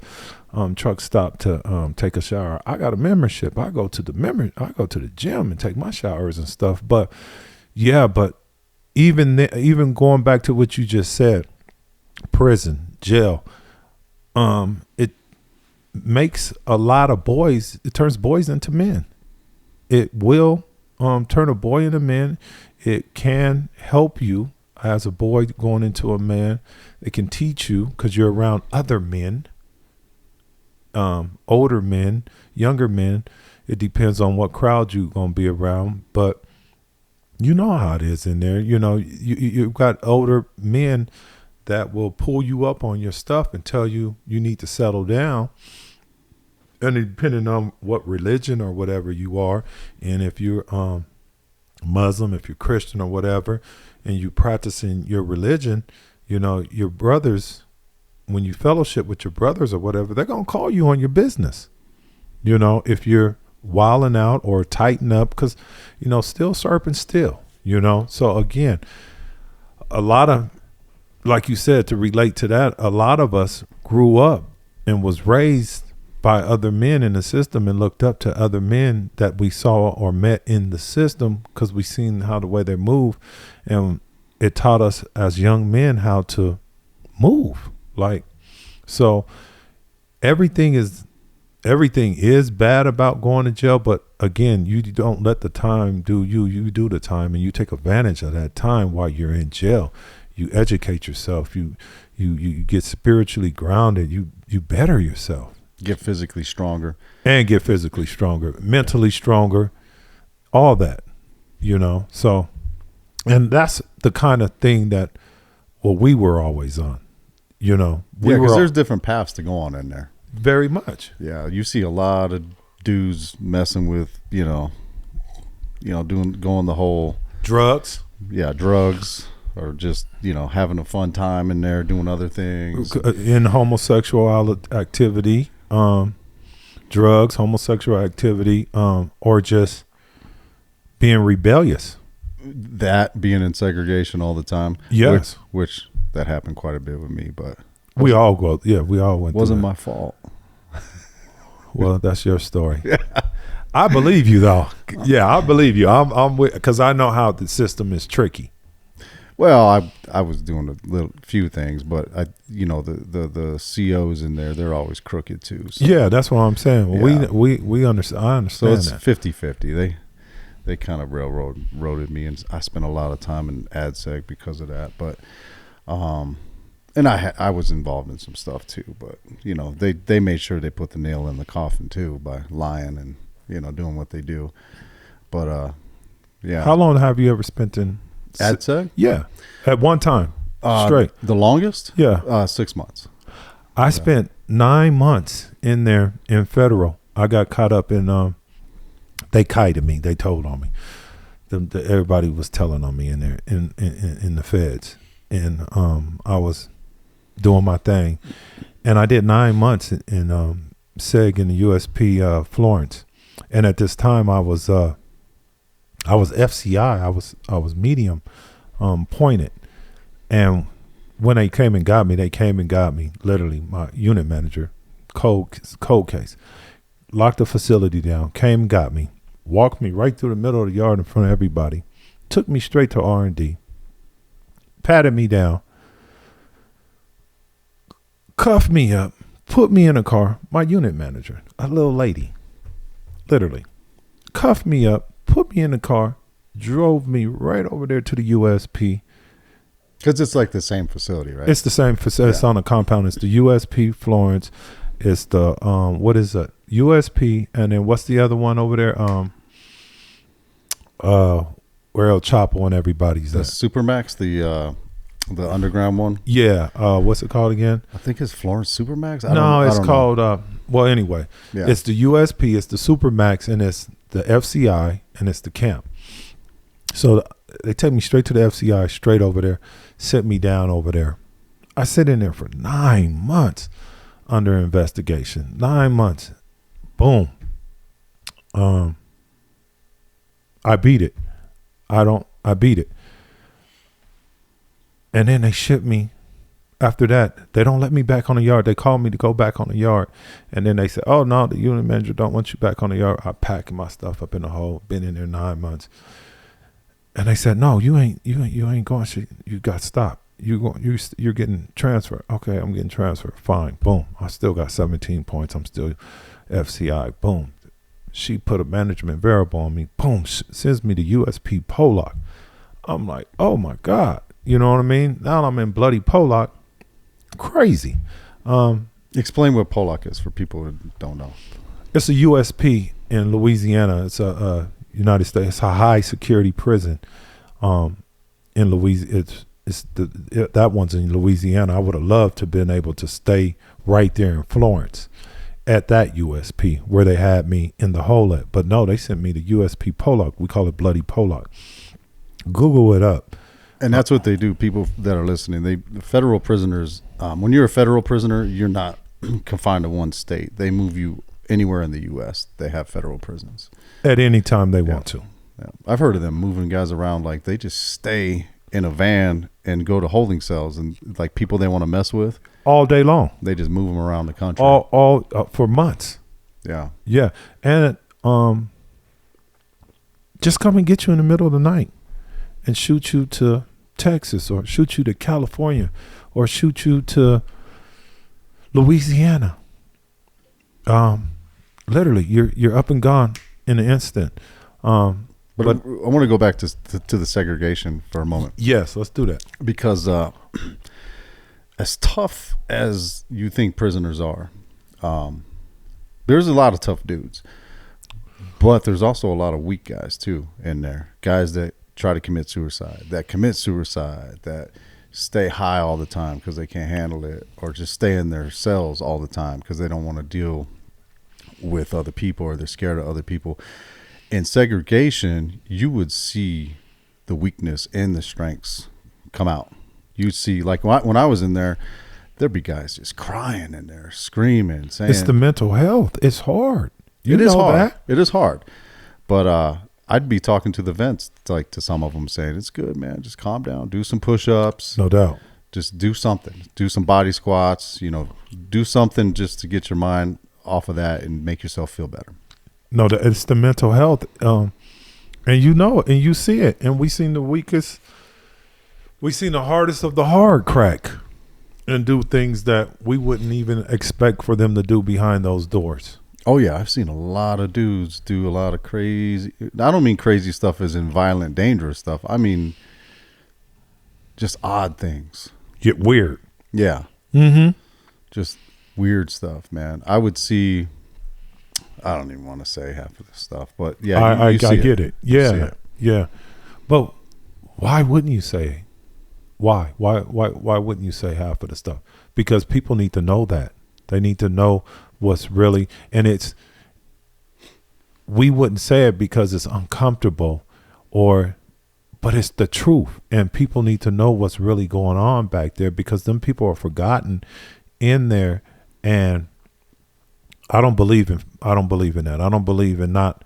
truck stop to take a shower. I got a membership. I go to the gym and take my showers and stuff. But yeah, but even going back to what you just said, prison, jail, it makes a lot of boys. It turns boys into men. It will turn a boy into men. It can help you as a boy going into a man. It can teach you because you're around other men, older men, younger men. It depends on what crowd you're going to be around. But you know how it is in there. You know, you've got older men that will pull you up on your stuff and tell you need to settle down. And depending on what religion or whatever you are, and if you're Muslim, if you're Christian or whatever, and you practicing your religion, you know, your brothers, when you fellowship with your brothers or whatever, they're going to call you on your business. You know, if you're wilding out or tighten up, because, you know, still serpent still, you know. So again, a lot of, like you said, to relate to that, a lot of us grew up and was raised by other men in the system and looked up to other men that we saw or met in the system because we seen how the way they move, and it taught us as young men how to move. Like, so everything is bad about going to jail, but again, you don't let the time do you do the time, and you take advantage of that time while you're in jail. You educate yourself, you get spiritually grounded, you better yourself. Get physically stronger. Mentally stronger, all that, you know. So, and that's the kind of thing that, well, we were always on, you know. Because there's different paths to go on in there. Very much. Yeah, you see a lot of dudes messing with, going the whole drugs. Yeah, drugs. Or just, having a fun time in there, doing other things. In homosexual activity, drugs, homosexual activity, or just being rebellious. That, being in segregation all the time. Yes. Which that happened quite a bit with me, but. We all went through that. Wasn't my fault. Well, that's your story. I believe you, though. Yeah, I believe you. I'm because I know how the system is tricky. Well, I was doing a few things, but the COs in there, they're always crooked too. So. Yeah, that's what I'm saying. Well, Yeah. we understand. I understand So it's that. 50-50. They kind of railroaded me, and I spent a lot of time in AdSeg because of that. But and I was involved in some stuff too. But they made sure they put the nail in the coffin too by lying and doing what they do. But yeah. How long have you ever spent in AdSeg? Yeah, at one time straight. The longest? Yeah, 6 months. I spent 9 months in there in federal. I got caught up in. They kited me. They told on me. Everybody was telling on me in there in the feds, and I was doing my thing, and I did 9 months in SEG in the USP Florence, and at this time I was FCI. I was medium pointed, and when they came and got me, literally my unit manager, cold case, locked the facility down, came and got me, walked me right through the middle of the yard in front of everybody, took me straight to R&D, patted me down, cuffed me up, put me in a car. My unit manager, a little lady, literally cuffed me up, put me in the car, drove me right over there to the USP. Because it's like the same facility, right? It's the same facility. It's on a compound. It's the USP Florence. It's the what is it? USP, and then what's the other one over there? Where El Chapo and everybody's The at. Supermax, the underground one. Yeah. What's it called again? I think it's Florence Supermax. It's called. Well, anyway, Yeah. it's the USP, it's the Supermax, and it's the FCI, and it's the camp. So they take me straight to the FCI, straight over there, sit me down over there. I sit in there for 9 months under investigation. 9 months. Boom. I beat it. I beat it. And then they ship me. After that, they don't let me back on the yard. They call me to go back on the yard. And then they say, oh, no, the unit manager don't want you back on the yard. I pack my stuff up in the hole. Been in there 9 months. And they said, no, you ain't going. You got stopped. You're getting transferred. Okay, I'm getting transferred. Fine. Boom. I still got 17 points. I'm still FCI. Boom. She put a management variable on me. Boom. Sends me to USP Pollock. I'm like, oh, my God. You know what I mean? Now I'm in bloody Pollock. Crazy. Explain what Pollock is for people who don't know. It's a USP in Louisiana. It's a United States. It's a high security prison in Louisiana. That one's in Louisiana. I would have loved to have been able to stay right there in Florence at that USP where they had me in the hole at. But no, they sent me to USP Pollock. We call it bloody Pollock. Google it up. And that's what they do. People that are listening, the federal prisoners, when you're a federal prisoner, you're not confined to one state. They move you anywhere in the U.S. They have federal prisons. At any time they want to. Yeah. I've heard of them moving guys around. Like they just stay in a van and go to holding cells, and like people they want to mess with. All day long. They just move them around the country. All for months. Yeah. Yeah. And just come and get you in the middle of the night and shoot you to Texas or shoot you to California or shoot you to Louisiana. Literally, you're up and gone in an instant. But I want to go back to the segregation for a moment. Yes, let's do that. Because as tough as you think prisoners are, there's a lot of tough dudes. But there's also a lot of weak guys, too, in there. Guys that try to commit suicide, that stay high all the time because they can't handle it, or just stay in their cells all the time because they don't want to deal with other people or they're scared of other people. In segregation, you would see the weakness and the strengths come out. You'd see, like when I was in there, there'd be guys just crying in there, screaming, saying... It's the mental health. It's hard. It is hard. It is hard. But I'd be talking to the vets, like to some of them, saying, it's good, man. Just calm down. Do some push-ups. No doubt. Just do something. Do some body squats. Do something just to get your mind off of that and make yourself feel better. No, it's the mental health. And you know it, and you see it. And we seen the weakest We seen the hardest of the hard crack and do things that we wouldn't even expect for them to do behind those doors. Oh yeah, I've seen a lot of dudes do a lot of crazy. I don't mean crazy stuff as in violent, dangerous stuff. I mean just odd things. Get weird. Yeah. Mm-hmm. Just weird stuff, man. I would see. I don't even want to say half of this stuff, but yeah, I see get it. You see Yeah, it. yeah. But why wouldn't you say? Why wouldn't you say half of the stuff? Because people need to know that. They need to know what's really, and we wouldn't say it because it's uncomfortable, but it's the truth, and people need to know what's really going on back there because them people are forgotten in there, and I don't believe in that. I don't believe in not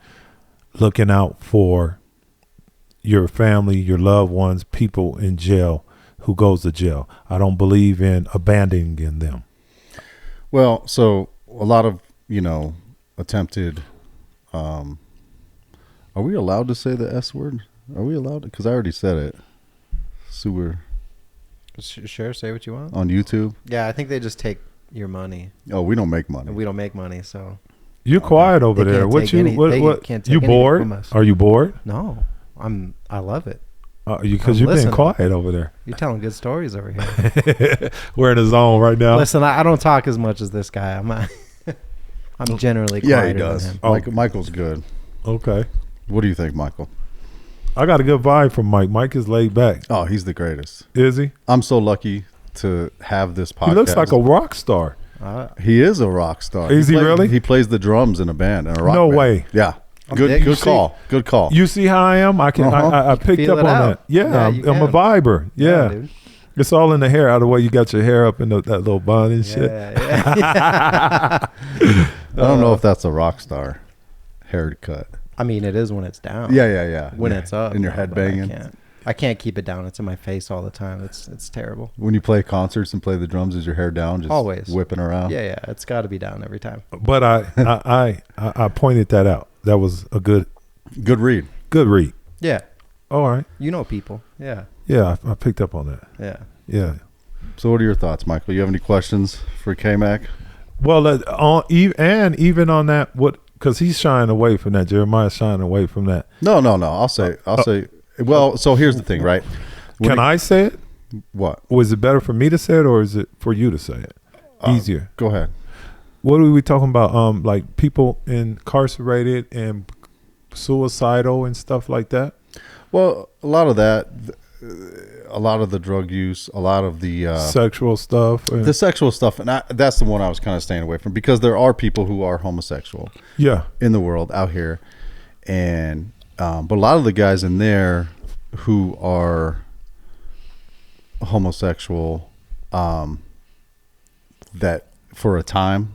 looking out for your family, your loved ones, people in jail who goes to jail. I don't believe in abandoning them. Well, so a lot of attempted. Are we allowed to say the S word? Are we allowed to? Because I already said it. Sewer Sure, say what you want. on YouTube. Yeah, I think they just take your money, Oh, we don't make money. and we don't make money, so You're quiet over They there. can't What take you? any- What? they What? can't take You anything bored? from us. Are you bored? no. I love it. Because I'm you've been listening. quiet over there. You're telling good stories over here. We're in the zone right now. Listen, I don't talk as much as this guy. I'm generally Yeah, quieter he does. than him. Oh. Michael's good. Okay. What do you think, Michael? I got a good vibe from Mike. Mike is laid back. Oh, he's the greatest. Is he? I'm so lucky to have this podcast. He looks like a rock star. He is a rock star. Is he really? He plays the drums in a band, in a rock No band. way. Yeah. I'm Good digging. call. Good call. You see how I am? I can. Uh-huh. I picked feel up it on out. that. Yeah, Yeah, I'm you a can. viber. Yeah. dude. It's all in the hair. Out of the way you got your hair up in that little bun and shit. Yeah. I don't know if that's a rock star haircut. I mean, it is when it's down. Yeah. When Yeah. it's up. And your no, head but banging. I can't keep it down. It's in my face all the time. It's terrible. When you play concerts and play the drums, is your hair down? Just Always. whipping around? Yeah. It's got to be down every time. But I pointed that out. That was a good Good read. Yeah. All right. You know people. Yeah. Yeah, I picked up on that. Yeah. Yeah. So what are your thoughts, Michael? You have any questions for K Mack? Well, even on that, because he's shying away from that. Jeremiah's shying away from that. No. I'll say. Well, so here's the thing, right? Can I say it? What? Or is it better for me to say it, or is it for you to say it? Easier. Go ahead. What are we talking about? Like people incarcerated and suicidal and stuff like that. Well, a lot of that, a lot of the drug use, a lot of the Sexual stuff. the sexual stuff, and that's the one I was kind of staying away from because there are people who are homosexual Yeah. in the world out here, and but a lot of the guys in there who are homosexual, that for a time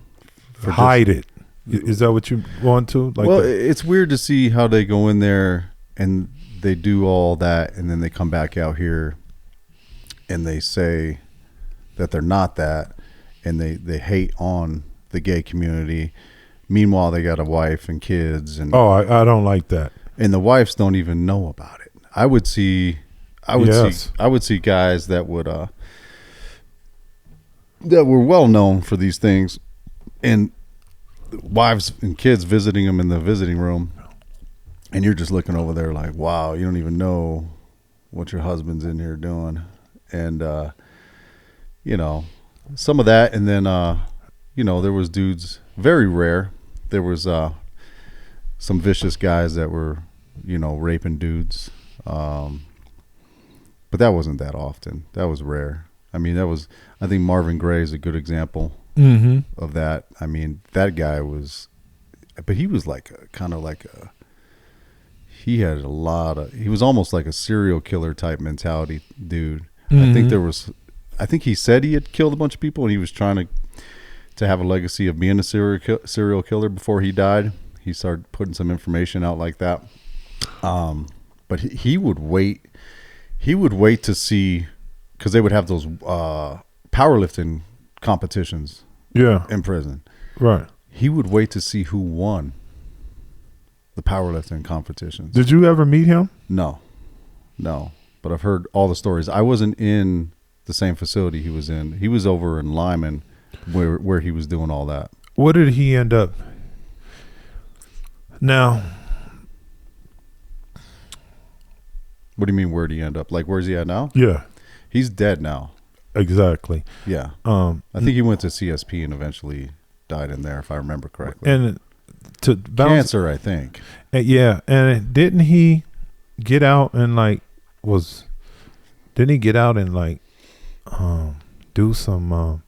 Hide it. Is that what you want to? Like well, that? it's weird to see how they go in there and they do all that, and then they come back out here and they say that they're not that, and they hate on the gay community. Meanwhile, they got a wife and kids, and I don't like that. and the wives don't even know about it. I would see guys that would that were well known for these things, and wives and kids visiting them in the visiting room, and you're just looking over there like, wow, you don't even know what your husband's in here doing. And some of that, and then there was dudes, very rare, there was some vicious guys that were raping dudes, but that wasn't that often. That was rare. I mean, I think Marvin Gaye is a good example of that. I mean, that guy was, but he was he was almost like a serial killer type mentality dude. I think he said he had killed a bunch of people, and he was trying to have a legacy of being a serial killer before he died. He started putting some information out like that. But he would wait to see, because they would have those powerlifting competitions in prison. Right. He would wait to see who won the powerlifting competitions. Did you ever meet him? No. but I've heard all the stories. I wasn't in the same facility he was in. He was over in Lyman where he was doing all that. What did he end up? Now, what do you mean, where did he end up? Like, where's he at now? Yeah. He's dead now. Exactly. Yeah. I think he went to CSP and eventually died in there, if I remember correctly. And to bounce, cancer, I think. Yeah. And didn't he get out and didn't he get out and do some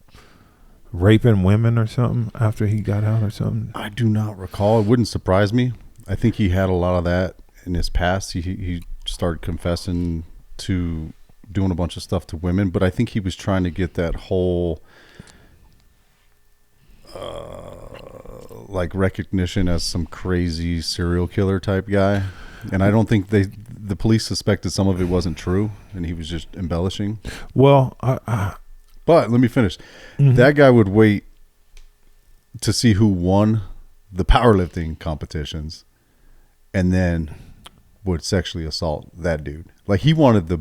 raping women or something after he got out or something? I do not recall. It wouldn't surprise me. I think he had a lot of that in his past. He started confessing to doing a bunch of stuff to women, but I think he was trying to get that whole recognition as some crazy serial killer type guy. And I don't think the police suspected some of it wasn't true and he was just embellishing. Well, but let me finish. Mm-hmm. That guy would wait to see who won the powerlifting competitions and then would sexually assault that dude. Like he wanted the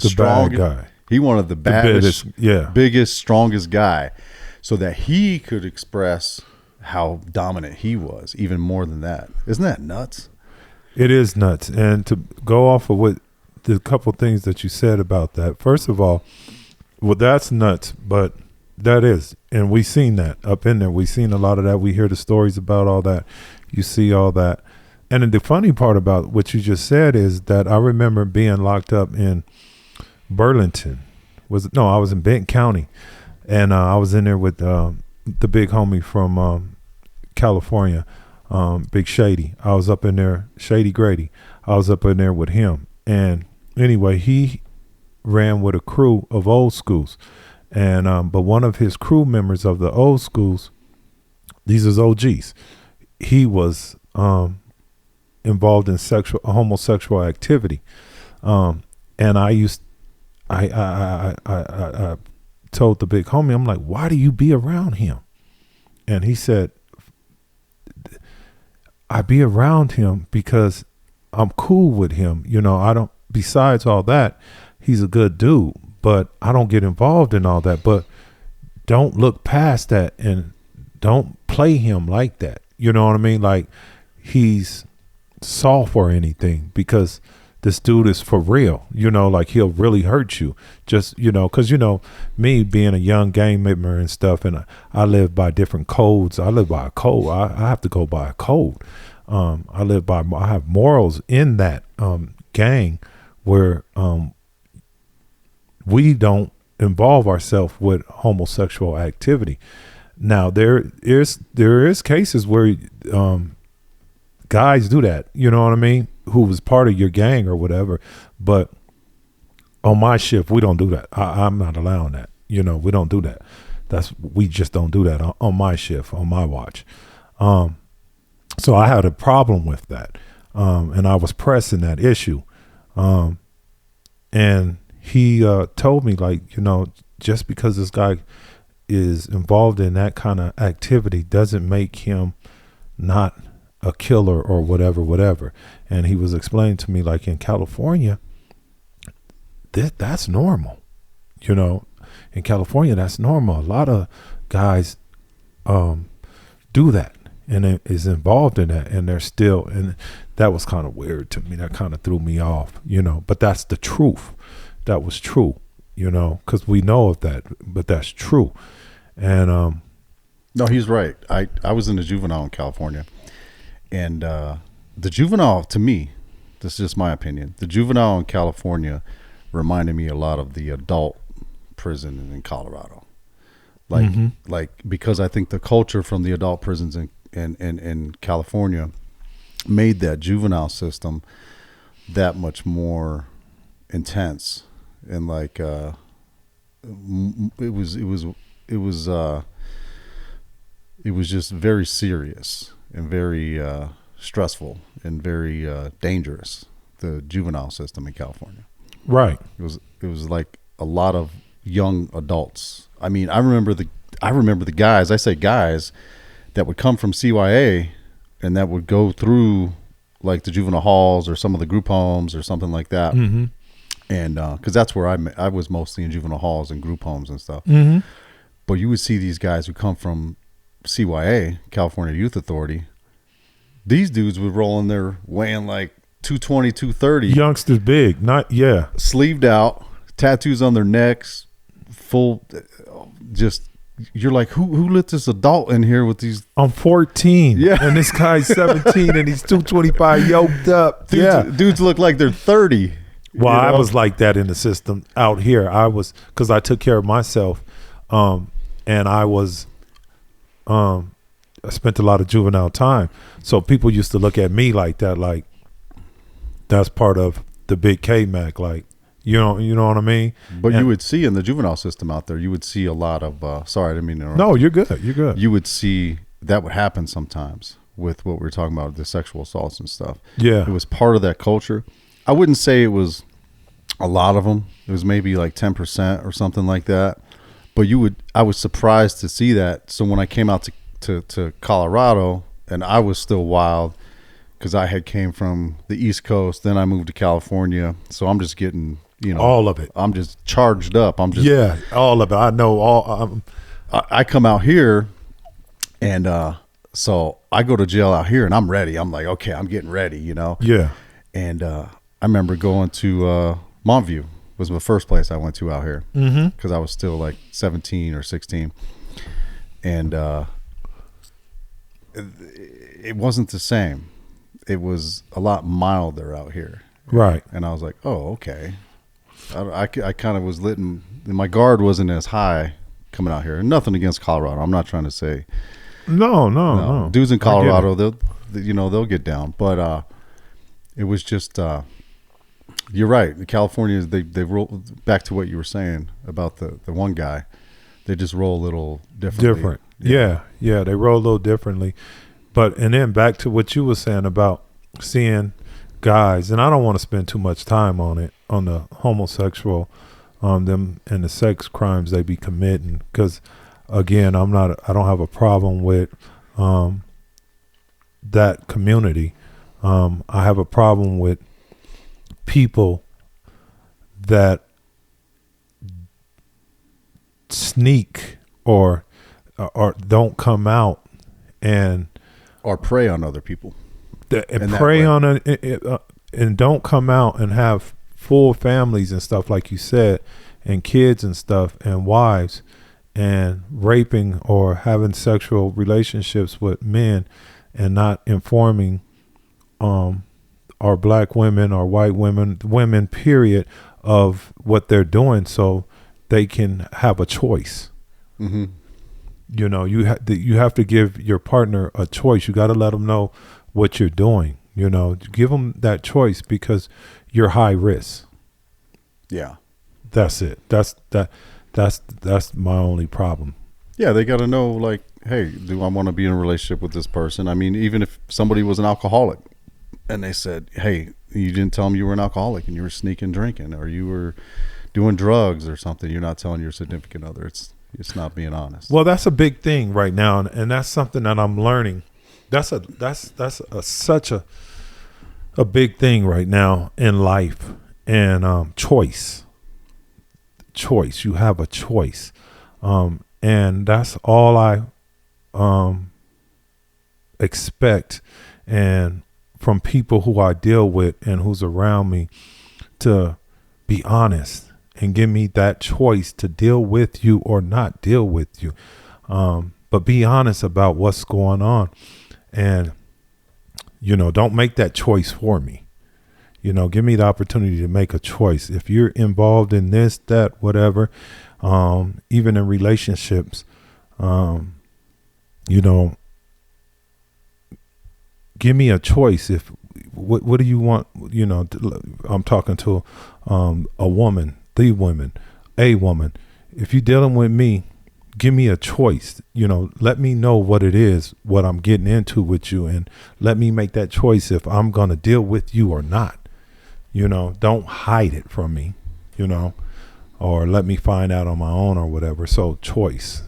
strongest guy. He wanted the baddest, biggest, strongest guy so that he could express how dominant he was even more than that. Isn't that nuts? It is nuts. And to go off of what the couple things that you said about that, first of all, well, that's nuts, but that is. And we seen that up in there. We seen a lot of that. We hear the stories about all that. You see all that. And then the funny part about what you just said is that I remember being locked up in Burlington. I was in Benton County. And I was in there with the big homie from California, Big Shady. I was up in there, Shady Grady. I was up in there with him. And anyway, he ran with a crew of old schools. And but one of his crew members of the old schools, these is OGs, he was involved in homosexual activity. And I told the big homie, I'm like, why do you be around him? And he said, I be around him because I'm cool with him. Besides all that, he's a good dude, but I don't get involved in all that. But don't look past that and don't play him like that. You know what I mean? Like he's soft or anything, because this dude is for real, like he'll really hurt you. Just, because, me being a young gang member and stuff, and I live by different codes. I live by a code. I have to go by a code. I have morals in that gang where we don't involve ourselves with homosexual activity. Now, there is cases where guys do that, you know what I mean, who was part of your gang or whatever. But on my shift, we don't do that. I'm not allowing that. We don't do that. We just don't do that on my shift, on my watch. So I had a problem with that. And I was pressing that issue. And he told me, just because this guy is involved in that kind of activity doesn't make him not a killer or whatever. And he was explaining to me, in California, that's normal. In California, that's normal. A lot of guys do that and is involved in that, and they're still, and that was kind of weird to me. That kind of threw me off, but that's the truth. That was true, because we know of that, but that's true. And no, he's right. I was in the juvenile in California. And the juvenile, to me, this is just my opinion, the juvenile in California reminded me a lot of the adult prison in Colorado. Because I think the culture from the adult prisons in California made that juvenile system that much more intense. And it was just very serious and very stressful and very dangerous, the juvenile system in California. Right. It was like a lot of young adults. I mean, I remember the guys, I say guys, that would come from CYA and that would go through the juvenile halls or some of the group homes or something like that. Mm-hmm. And because that's where I was mostly in juvenile halls and group homes and stuff. Mm-hmm. But you would see these guys who come from CYA, California Youth Authority. These dudes would roll in there weighing like 220, 230. Youngsters big, Sleeved out, tattoos on their necks, full, just, you're like, who let this adult in here with these? I'm 14, Yeah. and this guy's 17, and he's 225 yoked up. Dudes look like they're 30. Well, you I know? was like that in the system out here. I was, because I took care of myself, and I was, I spent a lot of juvenile time. So people used to look at me like that, like that's part of the big K Mack, like, you know what I mean? But you would see in the juvenile system out there, you would see a lot of, sorry, I didn't mean to interrupt. No, you're good. You're good. You would see that would happen sometimes with what we were talking about, the sexual assaults and stuff. Yeah. It was part of that culture. I wouldn't say it was a lot of them. It was maybe like 10% or something like that. But I was surprised to see that. So when I came out to Colorado, and I was still wild because I had came from the East Coast, then I moved to California. So I'm just getting, all of it. I'm just charged up. I'm just, all of it. I know all. I come out here, and so I go to jail out here, and I'm ready. I'm like, okay, I'm getting ready, Yeah. And I remember going to Montview was the first place I went to out here because I was still like 17 or 16, and it wasn't the same. It was a lot milder out here, Right. and I was like, oh, okay. I kind of was lit, and my guard wasn't as high coming out here. And nothing against Colorado. I'm not trying to say No. dudes in Colorado, they'll get down, but it was just you're right. The Californians, they roll back to what you were saying about the one guy. They just roll a little differently. Yeah. They roll a little differently, and then back to what you were saying about seeing guys, and I don't want to spend too much time on it, on the homosexual, them and the sex crimes they be committing, because again, I don't have a problem with that community. I have a problem with people that sneak or don't come out and Or prey on other people. and prey on and don't come out and have full families and stuff, like you said, and kids and stuff and wives, and raping or having sexual relationships with men and not informing our black women or white women period, of what they're doing, so they can have a choice. Mm-hmm. You have to give your partner a choice. You got to let them know what you're doing. Give them that choice, because you're high risk. Yeah. That's it. That's my only problem. Yeah, they got to know, like, hey, do I want to be in a relationship with this person? I mean, even if somebody was an alcoholic and they said, hey, you didn't tell them you were an alcoholic and you were sneaking drinking, or you were doing drugs or something, you're not telling your significant other. It's not being honest. Well, that's a big thing right now, and that's something that I'm learning. That's such a big thing right now in life, and choice. You have a choice, and that's all I expect, and from people who I deal with and who's around me, to be honest and give me that choice to deal with you or not deal with you, but be honest about what's going on, and don't make that choice for me. Give me the opportunity to make a choice. If you're involved in this, that, whatever, even in relationships, give me a choice. What do you want? I'm talking to a woman, a woman. If you're dealing with me, give me a choice. Let me know what it is, what I'm getting into with you, and let me make that choice if I'm going to deal with you or not. Don't hide it from me, or let me find out on my own or whatever. So choice,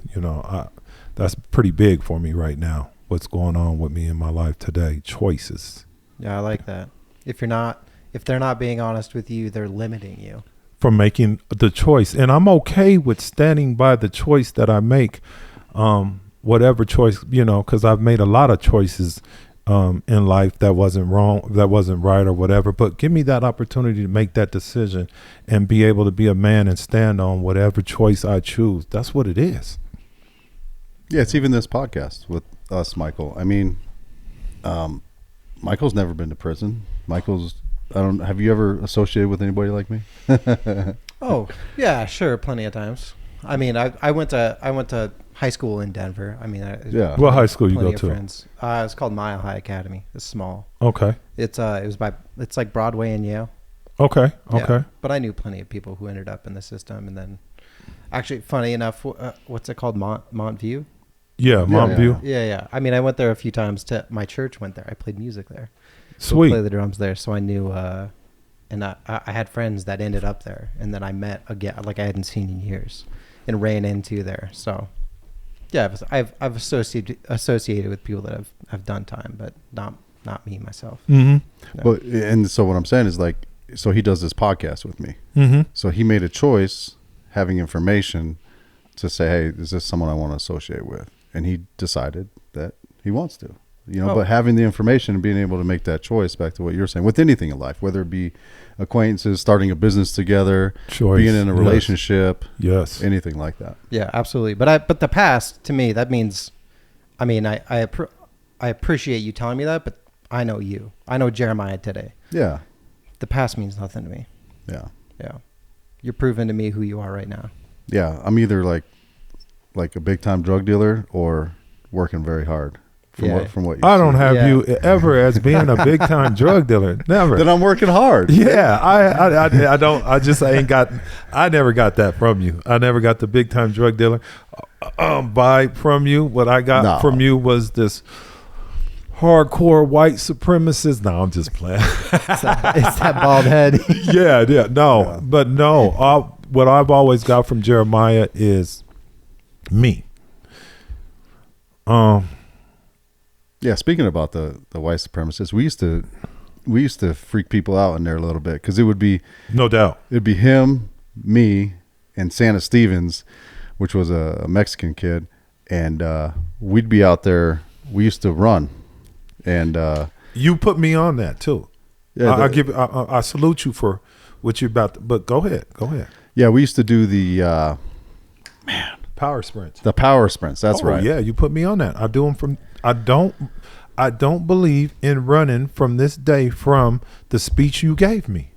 that's pretty big for me right now. What's going on with me in my life today? Choices. Yeah, I like that. If you're not If they're not being honest with you, they're limiting you. From making the choice. And I'm okay with standing by the choice that I make, whatever choice, because I've made a lot of choices in life that wasn't wrong, that wasn't right or whatever. But give me that opportunity to make that decision and be able to be a man and stand on whatever choice I choose. That's what it is. Yeah, it's even this podcast with us, Michael. I mean, Michael's never been to prison. Have you ever associated with anybody like me? Oh, yeah, sure, plenty of times. I mean, I went to high school in Denver. I mean, Yeah. What high school you go plenty of to? friends. It's called Mile High Academy. It's small. Okay. It's like Broadway and Yale. Okay. Yeah, Okay. but I knew plenty of people who ended up in the system, and then, actually, funny enough, what's it called, Montview? Yeah, Mount View. Yeah. I mean, I went there a few times. My church went there. I played music there. Sweet. Play the drums there, so I knew. And I had friends that ended up there, and then I met again, like I hadn't seen in years, and ran into there. So, yeah, I've associated with people that have done time, but not me myself. Mm-hmm. No. But and so what I'm saying is like, so he does this podcast with me. Mm-hmm. So he made a choice, having information, to say, hey, is this someone I want to associate with? And he decided that he wants to. But having the information and being able to make that choice, back to what you're saying, with anything in life, whether it be acquaintances, starting a business together, Choice. being in a relationship, Yes. anything like that. Yeah, absolutely. But the past, to me, that means, I mean, I appreciate you telling me that, but I know you. I know Jeremiah today. Yeah. The past means nothing to me. Yeah. Yeah. You're proving to me who you are right now. Yeah. I'm either like a big time drug dealer or working very hard. From what you I don't have Yeah. you ever as being a big time drug dealer. Never. Then I'm working hard. Yeah, I don't. I just ain't got. I never got that from you. I never got the big time drug dealer vibe from you. What I got from you was this hardcore white supremacist. No, I'm just playing. It's that bald head. Yeah. No, but no. What I've always got from Jeremiah is me. Yeah, speaking about the white supremacists, we used to freak people out in there a little bit, because it would be, No doubt. it'd be him, me, and Santa Stevens, which was a Mexican kid, and we'd be out there. We used to run, and You put me on that too. yeah, I salute you for what you're about to, but go ahead. yeah, we used to do the Power sprints. the power sprints. That's right. Yeah, you put me on that. I do them from. I don't believe in running from this day from the speech you gave me.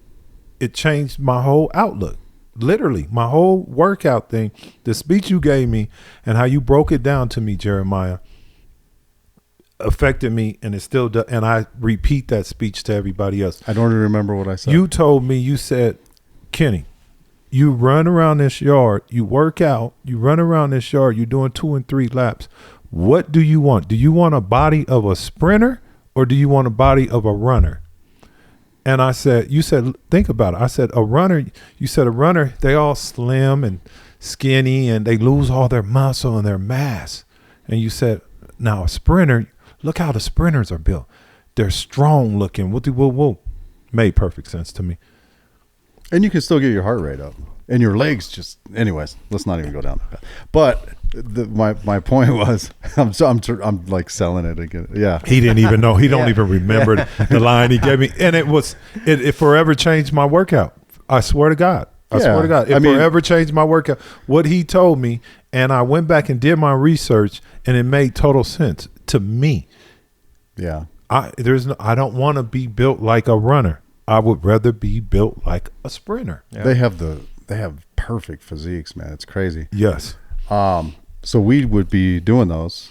It changed my whole outlook. Literally, my whole workout thing. The speech you gave me and how you broke it down to me, Jeremiah, affected me, and it still does. And I repeat that speech to everybody else. I don't even remember what I said. You told me, you said, Kenny, you run around this yard, you work out, you run around this yard, you're doing 2 and 3 laps. What do you want? Do you want a body of a sprinter or do you want a body of a runner? And I said, you said, think about it. I said, a runner, they all slim and skinny and they lose all their muscle and their mass. And you said, now a sprinter, look how the sprinters are built. They're strong looking. Whoa. Made perfect sense to me. And you can still get your heart rate up, and your legs just. Anyways, let's not even go down that path. But my point was, I'm like selling it again. Yeah, He didn't even know. He don't even remember the line he gave me, and it forever changed my workout. I swear to God. I swear to God, it forever changed my workout. What he told me, and I went back and did my research, and it made total sense to me. yeah. I don't want to be built like a runner. I would rather be built like a sprinter. Yeah. They have perfect physiques, man. It's crazy. Yes. So we would be doing those,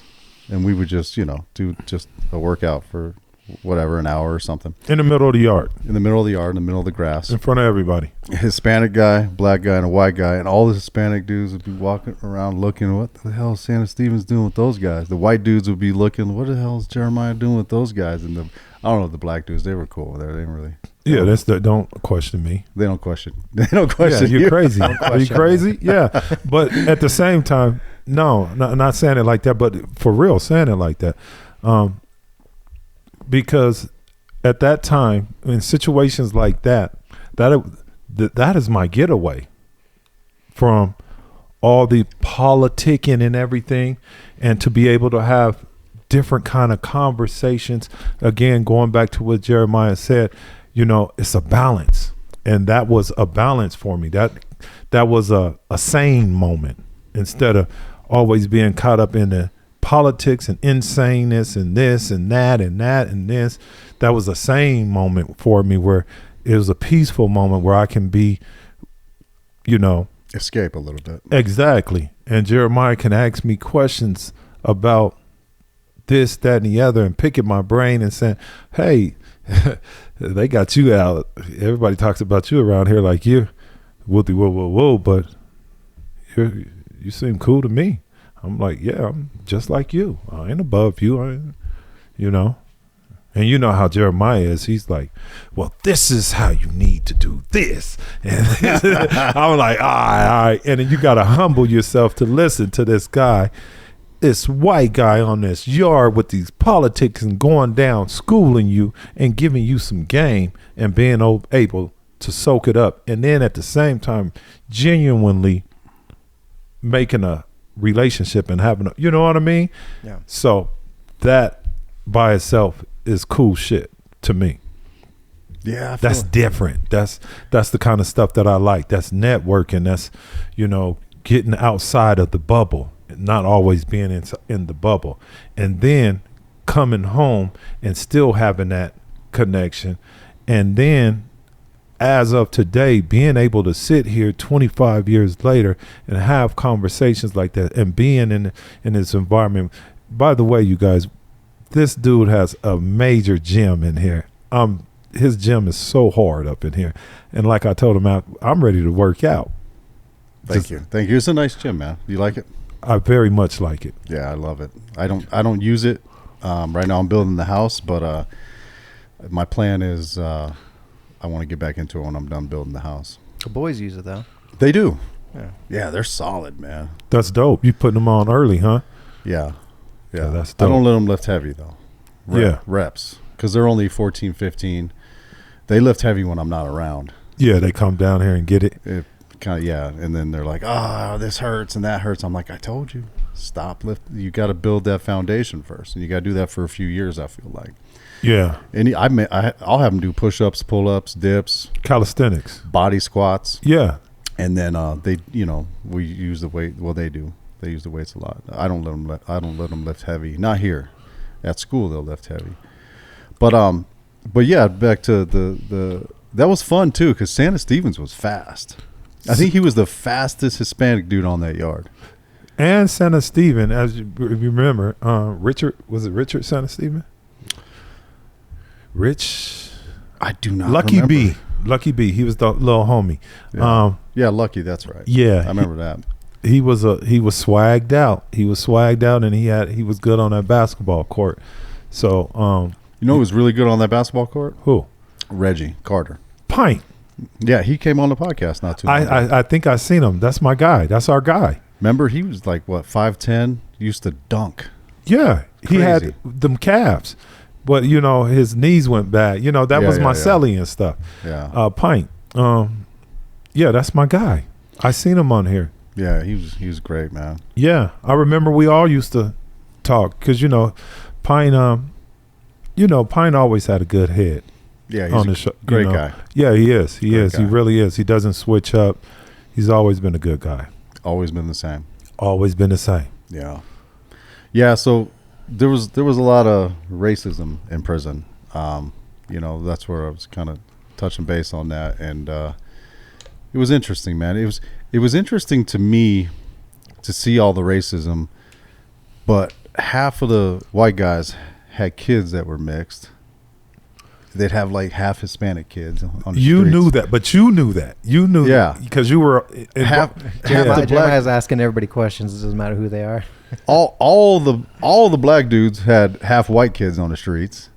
and we would just do just a workout for whatever, an hour or something, In the middle of the yard, in the middle of the yard, in the middle of the grass. in front of everybody. Hispanic guy, black guy, and a white guy, and all the Hispanic dudes would be walking around looking, what the hell is Santa Stevens doing with those guys? The white dudes would be looking, what the hell is Jeremiah doing with those guys? And I don't know, the black dudes, they were cool there. They didn't really. Yeah, don't question me. They don't question. They don't question. Yeah, you're crazy. Don't Are you question crazy? Yeah. But at the same time, no, not saying it like that, but for real, saying it like that. Because at that time, in situations like that is my getaway from all the politicking and everything, and to be able to have different kind of conversations. Again, going back to what Jeremiah said, it's a balance, and that was a balance for me. That was a sane moment, instead of always being caught up in the politics and insaneness and this and that and that and this. That was a sane moment for me, where it was a peaceful moment where I can be, escape a little bit. Exactly. And Jeremiah can ask me questions about this, that, and the other, and picking my brain and saying, hey, they got you out. Everybody talks about you around here like you, whoa, but you seem cool to me. I'm like, yeah, I'm just like you. I ain't above you. And you know how Jeremiah is. He's like, well, this is how you need to do this. And I'm like, all right. And then you got to humble yourself to listen to this guy, this white guy on this yard with these politics and going down, schooling you and giving you some game and being able to soak it up. And then at the same time, genuinely making a relationship and having you know what I mean? Yeah. So that by itself is cool shit to me. Yeah, that's different. That's the kind of stuff that I like. That's networking. That's getting outside of the bubble, not always being in the bubble, and then coming home and still having that connection. And then as of today, being able to sit here 25 years later and have conversations like that and being in this environment. By the way, you guys, this dude has a major gym in here. His gym is so hard up in here. And like I told him, I'm ready to work out. Thank you. It's a nice gym, man. You like it? I very much like it. Yeah, I love it. I don't use it. Right now I'm building the house, but my plan is I want to get back into it when I'm done building the house. The boys use it though. They do. Yeah, they're solid, man. That's dope. You putting them on early, huh? Yeah, that's dope. I don't let them lift heavy though. Reps, because they're only 14, 15. They lift heavy when I'm not around. Yeah, they come down here and get it. And then they're like, this hurts and that hurts. I'm like, I told you, stop lifting. You got to build that foundation first, and you got to do that for a few years, I feel like. Yeah. And I'll have them do push-ups, pull-ups, dips, calisthenics, body squats. Yeah. And then we use the weight. Well, they do. They use the weights a lot. I don't let them lift heavy. Not here. At school they'll lift heavy. But yeah, back to the that was fun too, because Santa Stevens was fast. I think he was the fastest Hispanic dude on that yard. And Santa Steven, as you remember, Richard Santa Steven? Rich? I do not Lucky remember. Lucky B. He was the little homie. Yeah, Lucky, that's right. Yeah. I remember that. He was swagged out. He was swagged out, and he was good on that basketball court. So who was really good on that basketball court? Who? Reggie Carter. Pint. Yeah, he came on the podcast not too long ago. I think I seen him. That's my guy. That's our guy. Remember, he was like, 5'10", used to dunk. Yeah. Crazy. He had them calves. But, his knees went bad. That was my celly and stuff. Yeah. Pint. Yeah, that's my guy. I seen him on here. Yeah, he was great, man. Yeah. I remember we all used to talk because, Pint, Pint always had a good head. Yeah, he's on the show, great guy. Yeah, he is. He is. Guy. He really is. He doesn't switch up. He's always been a good guy. Always been the same. Always been the same. Yeah. Yeah, so there was a lot of racism in prison. That's where I was kind of touching base on that, and it was interesting, man. It was interesting to me to see all the racism, but half of the white guys had kids that were mixed. They'd have like half Hispanic kids on the You streets. knew that, but you knew that. You knew that because you were half Jeremiah's asking everybody questions. It doesn't matter who they are. all the black dudes had half white kids on the streets.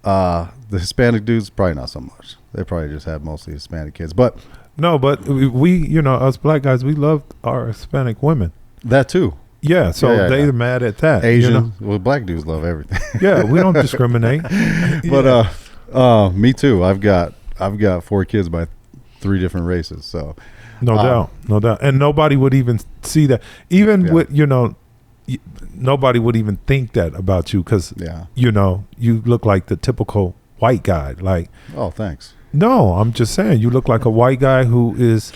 The Hispanic dudes probably not so much. They probably just had mostly Hispanic kids. But we us black guys, we loved our Hispanic women. That too. Yeah, so they're mad at that. Asian, well, black dudes love everything. Yeah, we don't discriminate. But Me too. I've got 4 kids by 3 different races. So No doubt. And nobody would even see that. Even with, nobody would even think that about you because, you look like the typical white guy. Like, oh, thanks. No, I'm just saying you look like a white guy who is,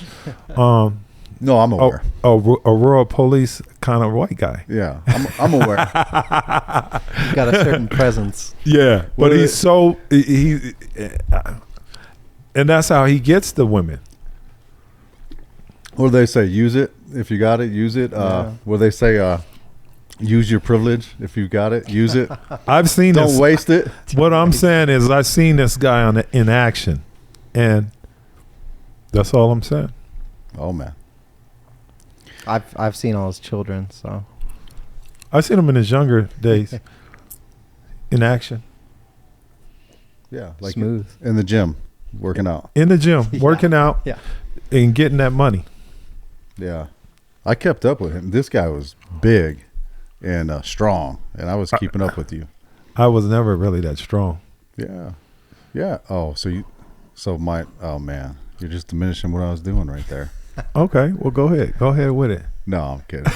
no, I'm aware. A rural police kind of white guy. Yeah, I'm aware. He's got a certain presence. Yeah, but he's so he, and that's how he gets the women. What do they say? Use it if you got it. Use it. What do they say? Use your privilege if you got it. Use it. I've seen. Don't waste it. What I'm saying is, I've seen this guy in action, and that's all I'm saying. Oh man, I've seen all his children, so I've seen him in his younger days in action. Yeah, like smooth in the gym, working out. In the gym, working out, and getting that money. Yeah, I kept up with him. This guy was big and strong, and I was keeping up with you. I was never really that strong. Yeah. Oh, oh man, you're just diminishing what I was doing right there. Okay, well, go ahead with it. No, I'm kidding.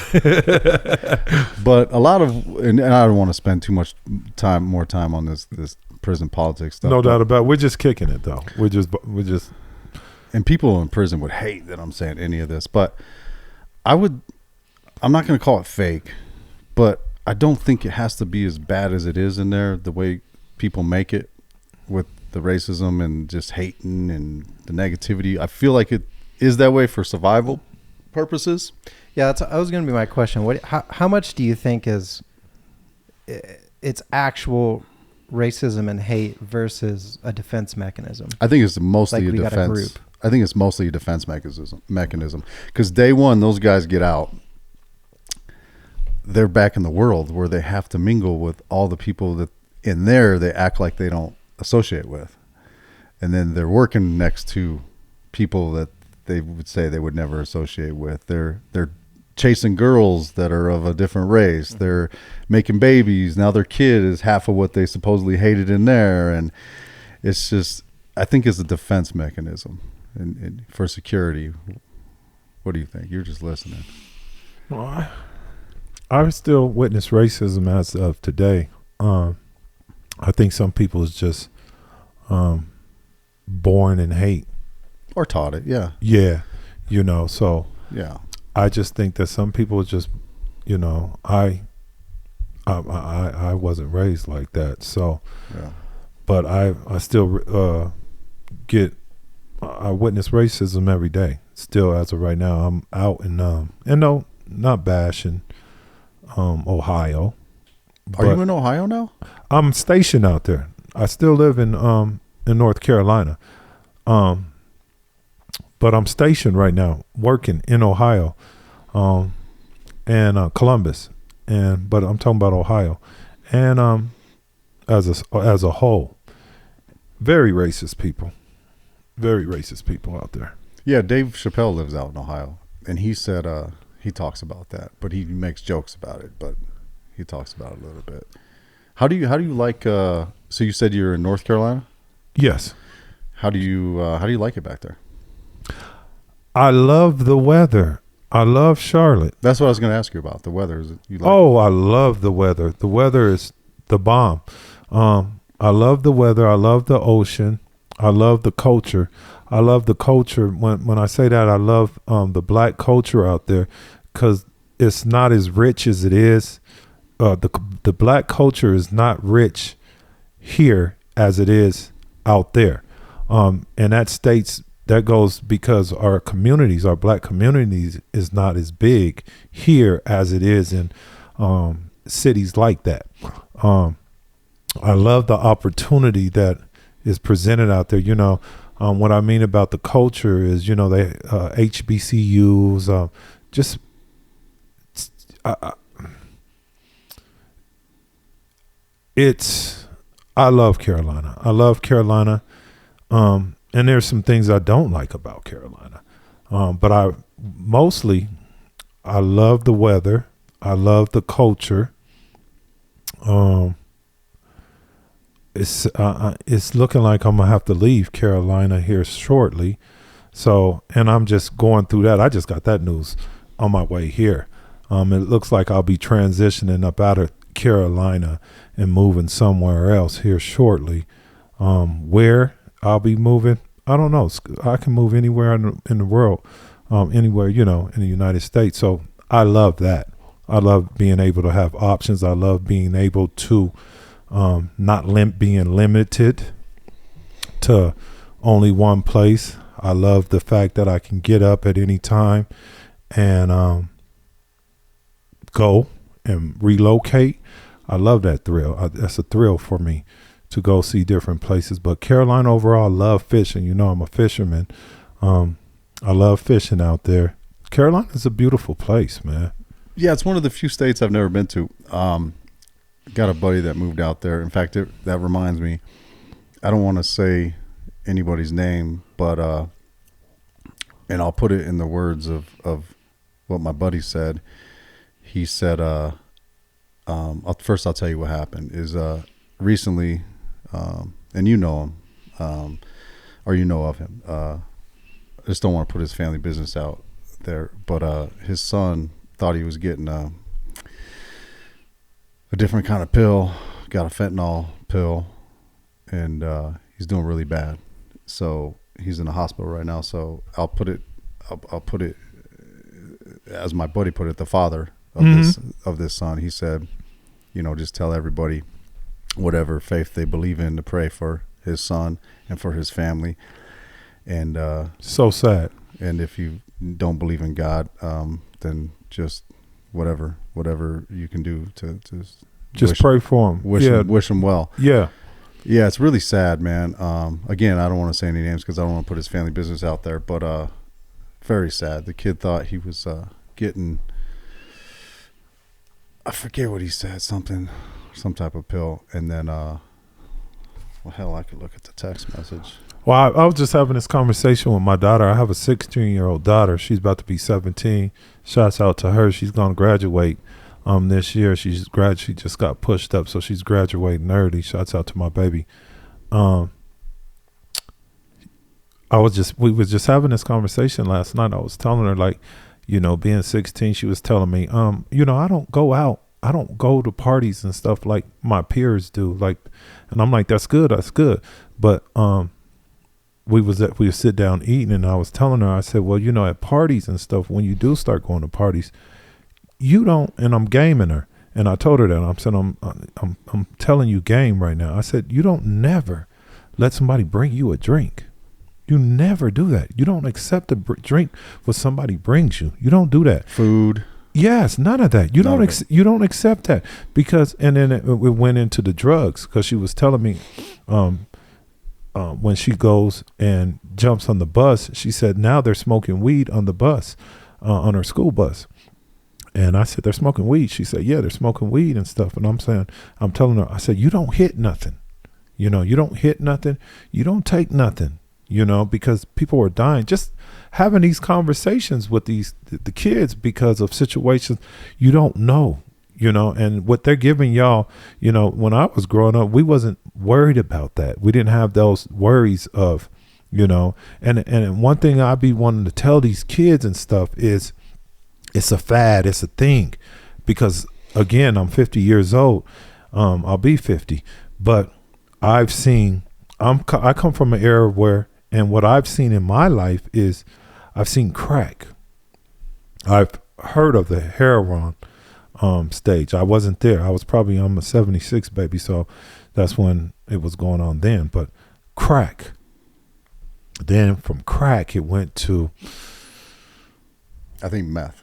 But a lot of, and I don't want to spend too much more time on this prison politics stuff. No doubt about it. We're just kicking it though. We're just. And people in prison would hate that I'm saying any of this, but I'm not going to call it fake, but I don't think it has to be as bad as it is in there, the way people make it with the racism and just hating and the negativity. I feel like it is that way for survival purposes. Yeah, that was going to be my question. How much do you think is it's actual racism and hate versus a defense mechanism? I think it's mostly Like a defense. I think it's mostly a defense mechanism. Because day one, those guys get out. They're back in the world where they have to mingle with all the people that in there they act like they don't associate with. And then they're working next to people that they would say they would never associate with. They're chasing girls that are of a different race. They're making babies. Now their kid is half of what they supposedly hated in there. And it's just, I think it's a defense mechanism and for security. What do you think? You're just listening. Well, I still witness racism as of today. I think some people is just born in hate. Or taught it, yeah. Yeah, so yeah. I just think that some people just, I wasn't raised like that. So, yeah. But I still I witness racism every day. Still, as of right now, I'm out in and no, not bashing Ohio. Are you in Ohio now? I'm stationed out there. I still live in North Carolina. But I'm stationed right now, working in Ohio, and Columbus, but I'm talking about Ohio, and as a whole, very racist people out there. Yeah, Dave Chappelle lives out in Ohio, and he said he talks about that, but he makes jokes about it, but he talks about it a little bit. How do you like? So you said you're in North Carolina? Yes. How do you like it back there? I love the weather. I love Charlotte. That's what I was going to ask you about. The weather. Is it you like? Oh, I love the weather. The weather is the bomb. I love the weather. I love the ocean. I love the culture. I love the culture. When I say that, I love the black culture out there because it's not as rich as it is. The black culture is not rich here as it is out there. And that goes because our black communities is not as big here as it is in cities like that. I love the opportunity that is presented out there. What I mean about the culture is, they HBCUs, I love Carolina. I love Carolina. And there's some things I don't like about Carolina. But I love the weather. I love the culture. it's looking like I'm gonna have to leave Carolina here shortly. So, and I'm just going through that. I just got that news on my way here. It looks like I'll be transitioning up out of Carolina and moving somewhere else here shortly. Where I'll be moving, I don't know. I can move anywhere in the world, anywhere, in the United States. So I love that. I love being able to have options. I love being able to not being limited to only one place. I love the fact that I can get up at any time and go and relocate. I love that thrill. That's a thrill for me to go see different places. But Carolina overall, I love fishing. I'm a fisherman. I love fishing out there. Carolina is a beautiful place, man. Yeah, it's one of the few states I've never been to. Got a buddy that moved out there. In fact, that reminds me, I don't want to say anybody's name, but and I'll put it in the words of what my buddy said. He said, first I'll tell you what happened is recently, and you know him, or you know of him. I just don't want to put his family business out there, but his son thought he was getting a different kind of pill, got a fentanyl pill, and he's doing really bad. So he's in the hospital right now. So I'll put it as my buddy put it, the father of this son. He said, just tell everybody whatever faith they believe in to pray for his son and for his family. And so sad. And if you don't believe in God, then just whatever you can do to just pray for him. Wish him well. Yeah. Yeah, it's really sad, man. Again, I don't want to say any names because I don't want to put his family business out there, but very sad. The kid thought he was getting, I forget what he said, some type of pill, and then, well, hell, I could look at the text message. Well, I was just having this conversation with my daughter. I have a 16-year-old daughter. She's about to be 17. Shouts out to her. She's going to graduate this year. She just got pushed up, so she's graduating early. Shouts out to my baby. We was just having this conversation last night. I was telling her, like, being 16, she was telling me, I don't go out. I don't go to parties and stuff like my peers do. Like, and I'm like, that's good. But we would sit down eating, and I was telling her, I said, well, at parties and stuff, when you do start going to parties, you don't, and I'm gaming her, and I told her that. I said, I'm telling you game right now. I said, you don't never let somebody bring you a drink. You never do that. You don't accept a drink what somebody brings you. You don't do that. Food. Yes, none of that. You don't accept that, because, and then it went into the drugs, because she was telling me, when she goes and jumps on the bus, she said now they're smoking weed on the bus, on her school bus. And I said, they're smoking weed. She said, yeah, they're smoking weed and stuff. And I'm telling her, I said, you don't hit nothing. You don't hit nothing. You don't take nothing, because people are dying. Just having these conversations with the kids because of situations you don't know. And what they're giving y'all, when I was growing up, we wasn't worried about that. We didn't have those worries of, and one thing I be wanting to tell these kids and stuff is it's a fad. It's a thing, because again, I'm 50 years old. I'll be 50, but I come from an era where, and what I've seen in my life is I've seen crack. I've heard of the heroin stage. I wasn't there. I'm a 76 baby, so that's when it was going on then. But crack. Then from crack, it went to, I think, meth.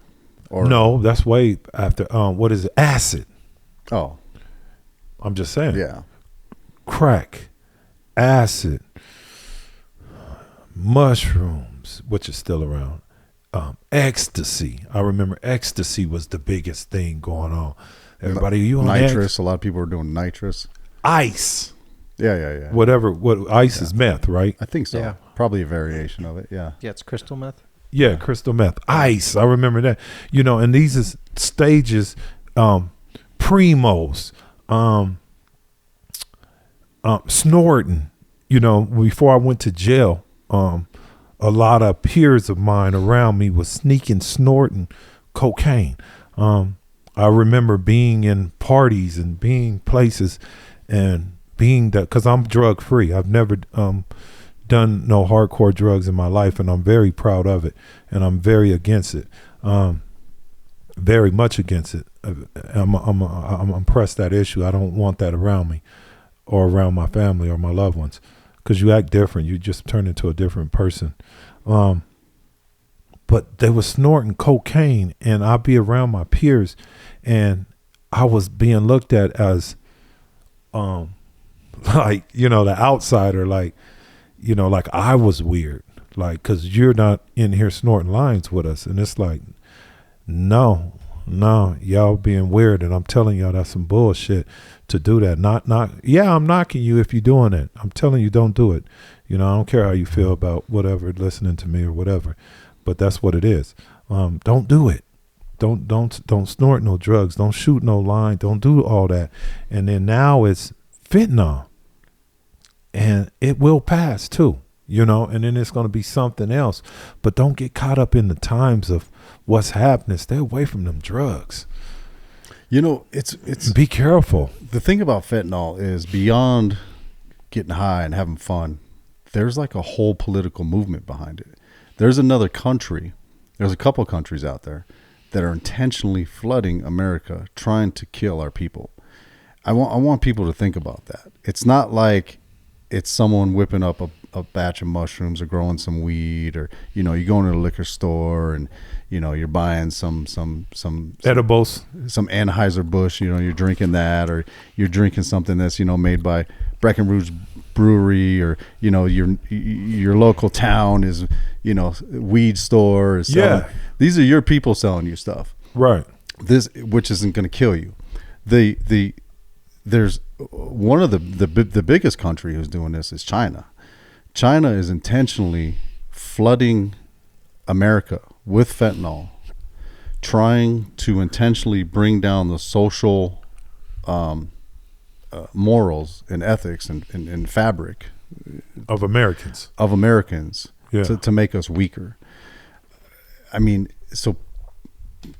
Or no, that's way after. What is it? Acid. Oh, I'm just saying. Yeah. Crack, acid, mushrooms, which is still around. Ecstasy. I remember ecstasy was the biggest thing going on. Everybody, you on nitrous? A lot of people were doing nitrous. Ice. Yeah. What ice is meth, right? I think so. Yeah. Probably a variation of it. Yeah. Yeah, it's crystal meth. Yeah, crystal meth. Ice. I remember that. And these is stages, primos, snorting. Before I went to jail, a lot of peers of mine around me was snorting cocaine. I remember being in parties and being places and being that, because I'm drug free. I've never done no hardcore drugs in my life, and I'm very proud of it, and I'm very against it, very much against it. I'm pressed that issue. I don't want that around me or around my family or my loved ones, because you act different. You just turn into a different person. But they were snorting cocaine, and I'd be around my peers, and I was being looked at as like, the outsider, like I was weird, like, because you're not in here snorting lines with us. And it's like, no, y'all being weird, and I'm telling y'all that's some bullshit to do that. I'm knocking you if you're doing it. I'm telling you, don't do it. I don't care how you feel about whatever, listening to me or whatever, but that's what it is. Don't do it. Don't snort no drugs. Don't shoot no line. Don't do all that. And then now it's fentanyl, and it will pass too, and then it's going to be something else. But don't get caught up in the times of what's happening. Stay away from them drugs. It's be careful. The thing about fentanyl is, beyond getting high and having fun, there's like a whole political movement behind it. There's a couple countries out there that are intentionally flooding America, trying to kill our people. I want people to think about that. It's not like it's someone whipping up a batch of mushrooms or growing some weed, or you go into a liquor store and you're buying some edibles, some Anheuser-Busch, you're drinking that, or you're drinking something that's made by Breckenridge Brewery, or your local town is weed store is selling. Yeah, these are your people selling you stuff, right? This, which isn't going to kill you. There's one of the biggest country who's doing this is China. China is intentionally flooding America with fentanyl, trying to intentionally bring down the social morals and ethics and fabric of Americans. Yeah. to make us weaker. I mean, so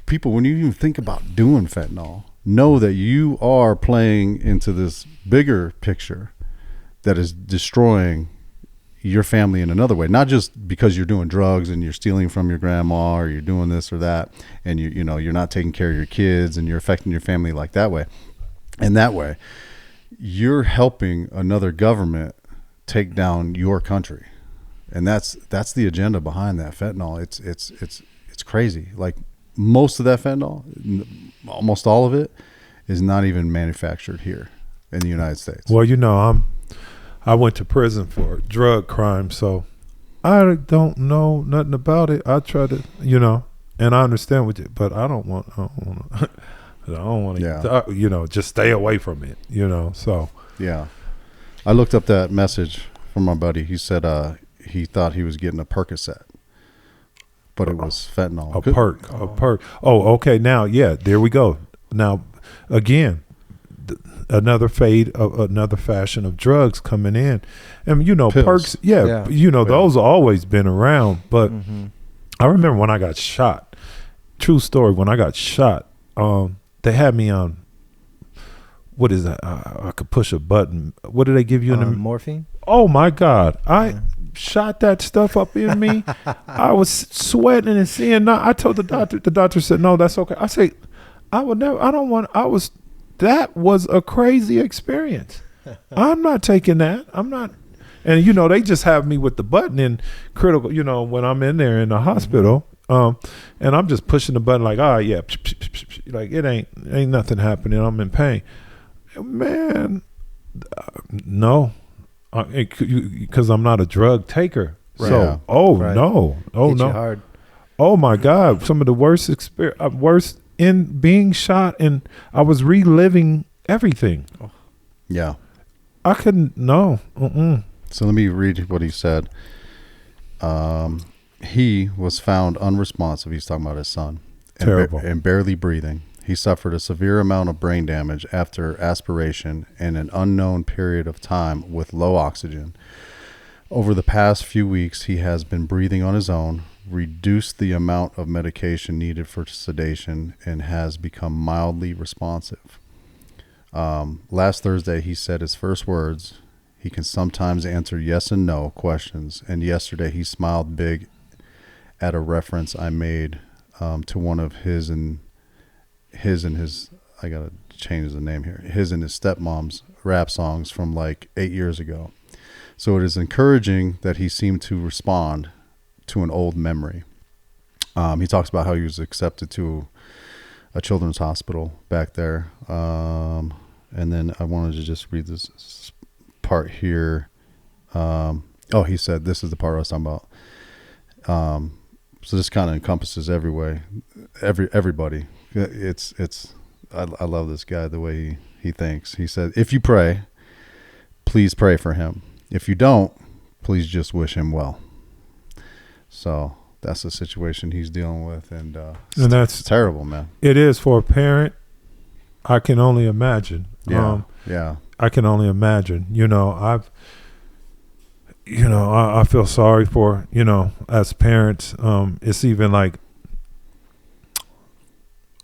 people, when you even think about doing fentanyl, know that you are playing into this bigger picture that is destroying your family in another way. Not just because you're doing drugs and you're stealing from your grandma, or you're doing this or that, and you're not taking care of your kids and you're affecting your family like that way. And that way, you're helping another government take down your country. And that's the agenda behind that fentanyl. It's crazy. Like, most of that fentanyl, almost all of it, is not even manufactured here in the United States. Well, I went to prison for drug crime, so I don't know nothing about it. I try to, and I understand what you, but I don't want to, just stay away from it, so. Yeah. I looked up that message from my buddy. He said he thought he was getting a Percocet, but it was fentanyl. A perk. Oh, okay. Now, yeah, there we go. Now, again, another fashion of drugs coming in. And, Pills. perks, those always been around. But I remember when I got shot, true story, when I got shot, they had me on, what is that? I could push a button. What did they give you? Morphine? Oh, my God. I shot that stuff up in me. I was sweating and seeing. I told the doctor said, no, that's okay. I say, that was a crazy experience. I'm not taking that. I'm not. And, they just have me with the button in critical, when I'm in there in the hospital, and I'm just pushing the button like, yeah, like it ain't nothing happening. I'm in pain. Man, no, because I'm not a drug taker. Right. So, no. Hit you hard. Oh my God, some of the worst worst in being shot, and I was reliving everything. Yeah, I couldn't. No. So let me read what he said. He was found unresponsive. He's talking about his son. Terrible. And barely breathing. He suffered a severe amount of brain damage after aspiration and an unknown period of time with low oxygen. Over the past few weeks, he has been breathing on his own, reduced the amount of medication needed for sedation, and has become mildly responsive. Last Thursday, he said his first words. He can sometimes answer yes and no questions. And yesterday, he smiled big at a reference I made to one of his and his, I got to change the name here, his and his stepmom's rap songs from like 8 years ago. So it is encouraging that he seemed to respond to an old memory. He talks about how he was accepted to a children's hospital back there. And then I wanted to just read this part here. He said, this is the part I was talking about. So this kind of encompasses everybody. I love this guy, the way he thinks. He said, if you pray, please pray for him. If you don't, please just wish him well. So that's the situation he's dealing with. And that's terrible, man. It is for a parent. I can only imagine. Yeah. I can only imagine. I feel sorry for, as parents. It's even like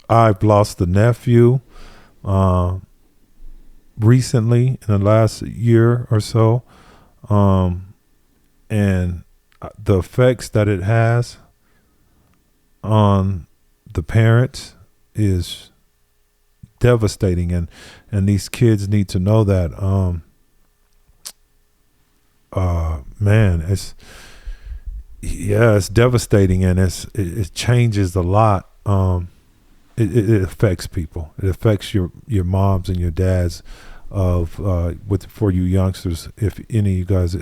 I've lost a nephew recently in the last year or so. And the effects that it has on the parents is devastating, and these kids need to know that. Man, it's devastating, and it changes a lot. It affects people. It affects your moms and your dads for you youngsters. If any of you guys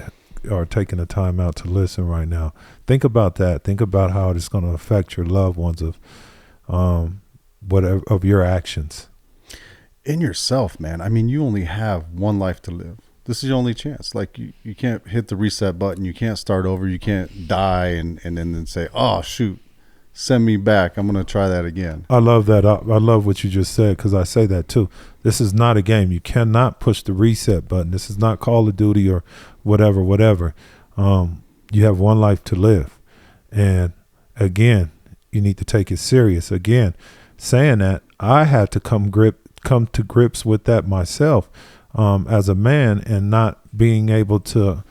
are taking the time out to listen right now, think about that. Think about how it's going to affect your loved ones of your actions. In yourself, man. I mean, you only have one life to live. This is your only chance. Like you can't hit the reset button. You can't start over. You can't die and then say, oh shoot, send me back. I'm going to try that again. I love that. I love what you just said, because I say that too. This is not a game. You cannot push the reset button. This is not Call of Duty or whatever. You have one life to live. And again, you need to take it serious. Again, saying that, I had to come to grips with that myself as a man, and not being able to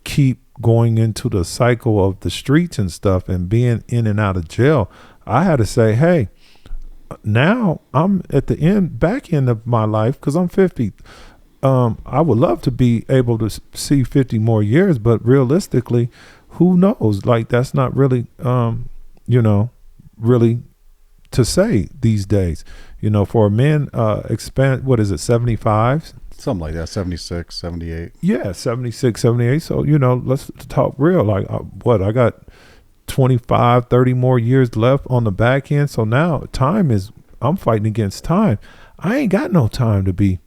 keep going into the cycle of the streets and stuff and being in and out of jail. I had to say, hey, now I'm at the back end of my life, because I'm 50. I would love to be able to see 50 more years, but realistically, who knows? Like, that's not really, really to say these days. For a man, what is it, 75? Something like that, 76, 78. Yeah, 76, 78. So, let's talk real. Like, I got 25, 30 more years left on the back end. So now I'm fighting against time. I ain't got no time to be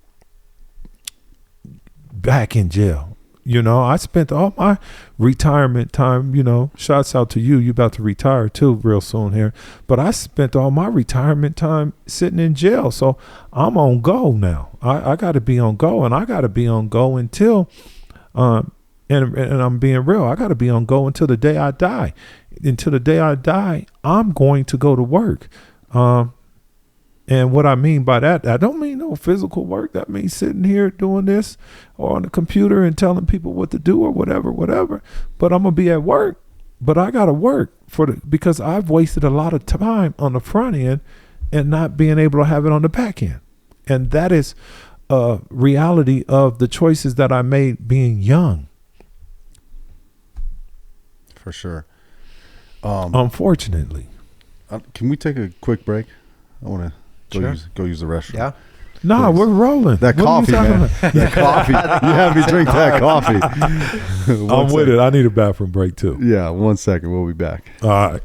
back in jail. I spent all my retirement time, shouts out to you. You about to retire too real soon here. But I spent all my retirement time sitting in jail. So I'm on go now. I got to be on go, and I got to be on go until, and I'm being real, I got to be on go until the day I die. Until the day I die, I'm going to go to work. And what I mean by that, I don't mean no physical work. That means sitting here doing this or on the computer and telling people what to do or whatever. But I'm going to be at work. But I got to work because I've wasted a lot of time on the front end and not being able to have it on the back end. And that is a reality of the choices that I made being young. For sure. Unfortunately. Can we take a quick break? I want to go use the restroom. Yeah. No, we're rolling. That coffee, man. That coffee. You have me drink that coffee. I'm with it. I need a bathroom break too. Yeah, 1 second. We'll be back. All right.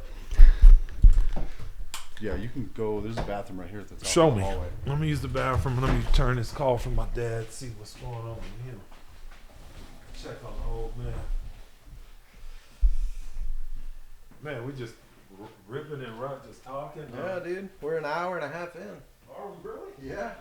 Yeah, you can go. There's a bathroom right here at the top. Show me. Let me use the bathroom. Let me turn this call from my dad. See what's going on with him. Check on the old man. Man, we just ripping and run, just talking. Yeah, dude. We're an hour and a half in. Oh, really? Yeah.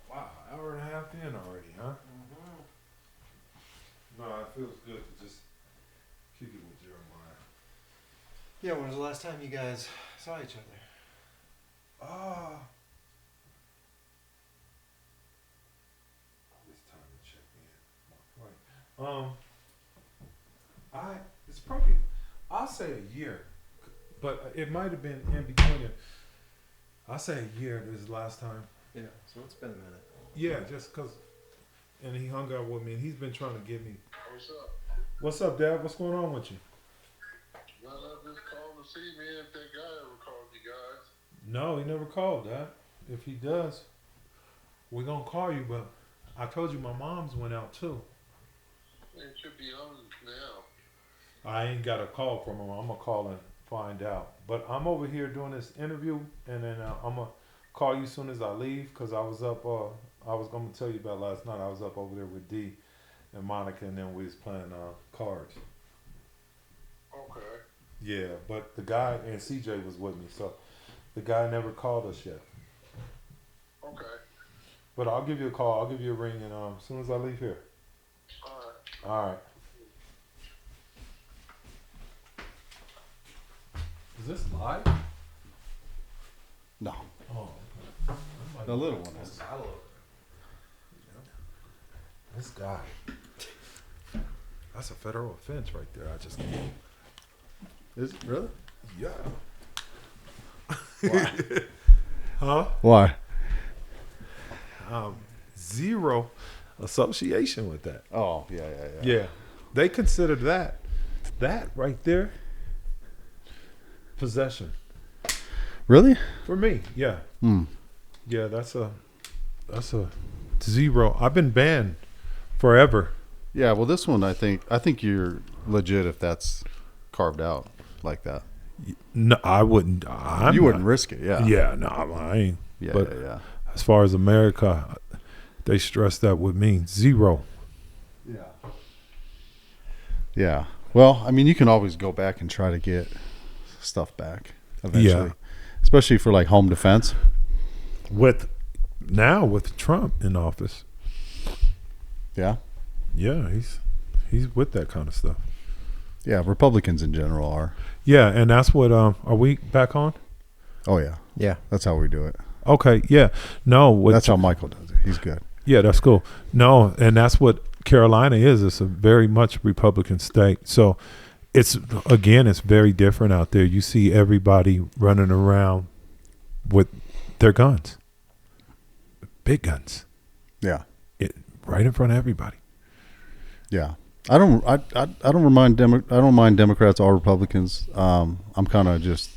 Wow, hour and a half in already, huh? No, it feels good to just kick it with Jeremiah. Yeah, when was the last time you guys saw each other? It's time to check in. Right. It's probably, I'll say a year, but it might have been in between. I'll say a year. This is the last time. Yeah, so it's been a minute. Yeah, just cause, and he hung out with me, and he's been trying to get me. What's up? What's up, Dad? What's going on with you? Well, I just called to see, man, if that guy ever called you guys. No, he never called, Dad. If he does, we're gonna call you. But I told you my mom's went out too. It should be on now. I ain't got a call from him. I'm gonna call and find out. But I'm over here doing this interview, and then I'm gonna call you as soon as I leave, cause I was up. I was gonna tell you about last night. I was up over there with D and Monica, and then we was playing cards. Okay. Yeah, but the guy and CJ was with me, so the guy never called us yet. Okay. But I'll give you a call. I'll give you a ring, and as soon as I leave here. All right. All right. Is this live? No, Oh. the little one is. This guy. That's a federal offense right there. I just. Is it really? Yeah. Why? Huh? Why? Zero association with that. Oh, yeah. Yeah. They consider that right there possession. Really? For me, yeah. Hmm. Yeah, that's a zero. I've been banned forever. Yeah. Well, this one, I think you're legit if that's carved out like that. No, I wouldn't. You wouldn't risk it. Yeah. Yeah, no, I ain't. Yeah. But yeah. as far as America, they stress that with me. Zero. Yeah. Yeah. Well, I mean, you can always go back and try to get stuff back eventually, Yeah. especially for like home defense. With Trump in office. Yeah. Yeah, he's with that kind of stuff. Yeah. Republicans in general are. Yeah, and that's what are we back on? Oh yeah. Yeah. That's how we do it. Okay, yeah. No, That's how Michael does it. He's good. yeah, that's cool. No, and that's what Carolina is. It's a very much Republican state. So it's very different out there. You see everybody running around with their guns, big guns, Yeah. right in front of everybody. Yeah. I don't mind Democrats or Republicans. I'm kind of just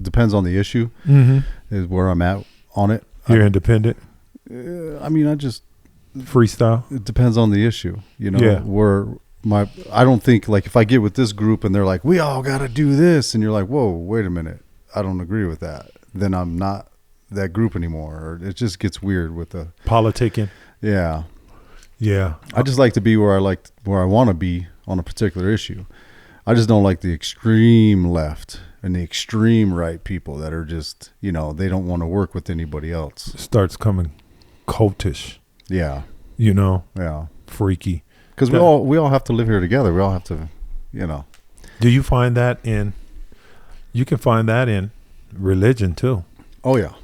depends on the issue is where I'm at on it. You're independent, I mean, I just freestyle. it depends on the issue, you know. Yeah. Where I don't think like if I get with this group and they're like, we all got to do this, and you're like, whoa, wait a minute, I don't agree with that. Then I'm not that group anymore. Or it just gets weird with the Politicking. yeah. Yeah. I just like to be where I want to be on a particular issue. I just don't like the extreme left and the extreme right people that are just, you know, they don't want to work with anybody else. Starts coming cultish, Yeah. you know, Yeah. freaky. Because we all have to live here together. We all have to, you know. Do you find that you can find that in religion too? Oh, yeah.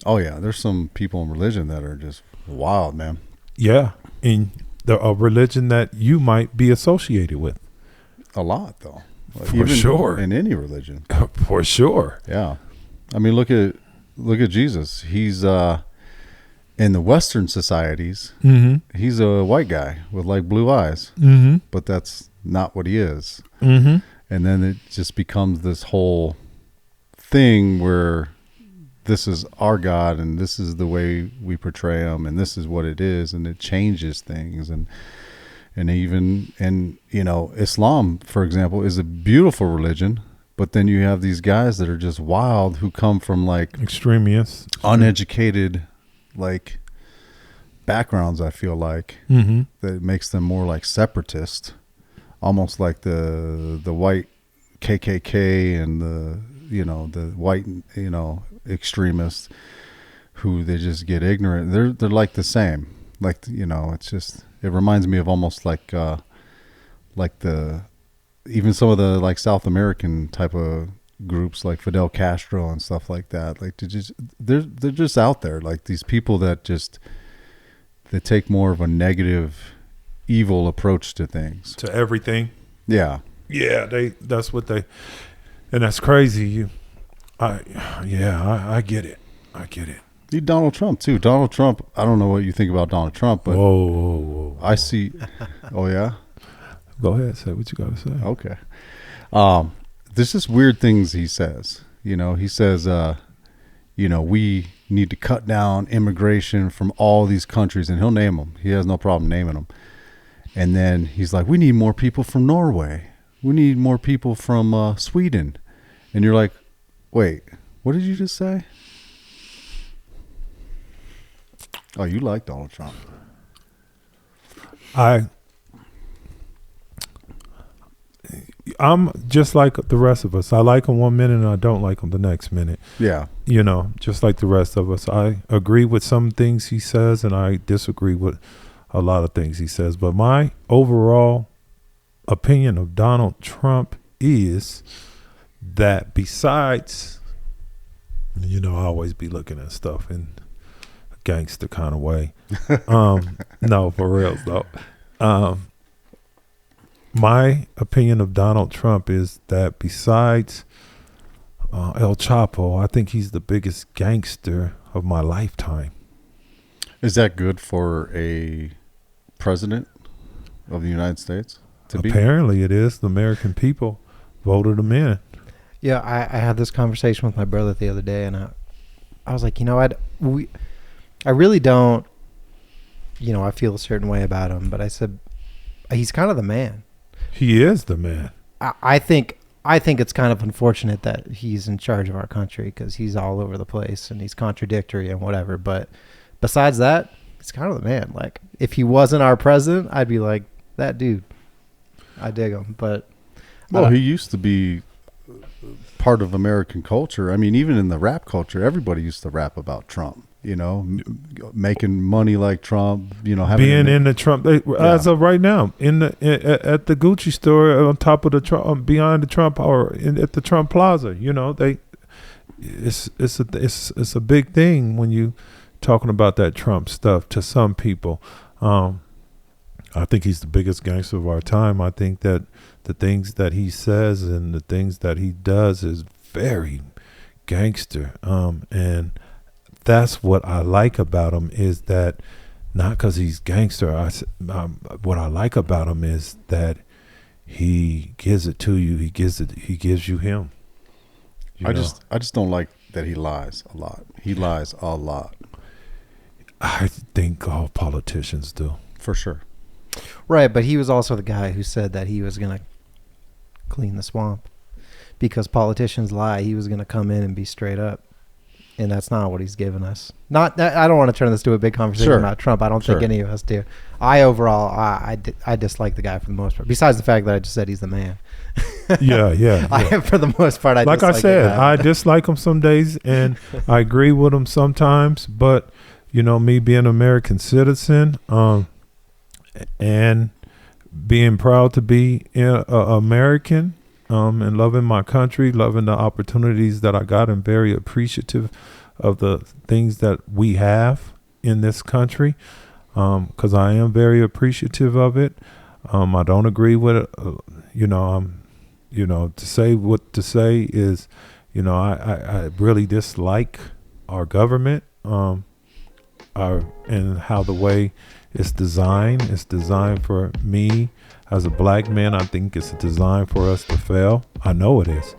Oh, yeah. There's some people in religion that are just wild, man. Yeah. In a religion that you might be associated with. A lot, though. Like, For even sure. In any religion. For sure. Yeah. I mean, look at Jesus. He's in the Western societies, he's a white guy with like blue eyes, but that's not what he is. And then it just becomes this whole thing where this is our God and this is the way we portray him and this is what it is, and it changes things. And you know, Islam, for example, is a beautiful religion, but then you have these guys that are just wild who come from like extremists, uneducated like backgrounds. I feel like that makes them more like separatist, almost like the white KKK and the white extremists who they just get ignorant. They're like the same. Like, you know, it's just, it reminds me of almost like even some of the like South American type of groups like Fidel Castro and stuff like that. Like they're just out there, like these people that just, they take more of a negative, evil approach to things. to everything. Yeah. Yeah, that's what they, and that's crazy. I get it. I get it. You Donald Trump too. Donald Trump, I don't know what you think about Donald Trump, but Whoa. I see. Oh yeah. Go ahead, say what you got to say. Okay. There's just weird things he says. You know, he says, we need to cut down immigration from all these countries, and he'll name them. He has no problem naming them. And then he's like, we need more people from Norway. We need more people from Sweden. And you're like, wait, what did you just say? Oh, you like Donald Trump. I'm just like the rest of us. I like him 1 minute and I don't like him the next minute. Yeah. You know, just like the rest of us. I agree with some things he says and I disagree with a lot of things he says. But my overall opinion of Donald Trump is that besides, you know, I always be looking at stuff in a gangster kind of way. No, for real though. My opinion of Donald Trump is that besides El Chapo, I think he's the biggest gangster of my lifetime. Is that good for a president of the United States to be? Apparently it is. The American people voted him in. Yeah, I had this conversation with my brother the other day, and I was like, you know, I really don't, you know, I feel a certain way about him, but I said, he's kind of the man. He is the man. I think it's kind of unfortunate that he's in charge of our country because he's all over the place and he's contradictory and whatever. But besides that, he's kind of the man. Like, if he wasn't our president, I'd be like, that dude, I dig him. But well, he used to be part of American culture. I mean, even in the rap culture, everybody used to rap about Trump. You know, making money like Trump. You know, being in the Trump as of right now at the Gucci store on top of the Trump, behind the Trump, or at the Trump Plaza. You know, it's a big thing when you talking about that Trump stuff to some people. I think he's the biggest gangster of our time. I think that the things that he says and the things that he does is very gangster. And that's what I like about him is that not because he's gangster. What I like about him is that he gives it to you. He gives you him. I just don't like that he lies a lot. He lies a lot. I think all politicians do. For sure. Right, but he was also the guy who said that he was going to clean the swamp. Because politicians lie, he was going to come in and be straight up. And that's not what he's given us. I don't want to turn this to a big conversation about Trump. I don't think any of us do. I dislike the guy for the most part. Besides the fact that I just said he's the man. Yeah. For the most part, like I said, I dislike him some days, and I agree with him sometimes. But me being an American citizen, and being proud to be American, and loving my country, loving the opportunities that I got, and very appreciative of the things that we have in this country, because I am very appreciative of it. I don't agree with it. To say what to say is, I really dislike our government, and how the way it's designed. It's designed for me as a black man. I think it's designed for us to fail. I know it is.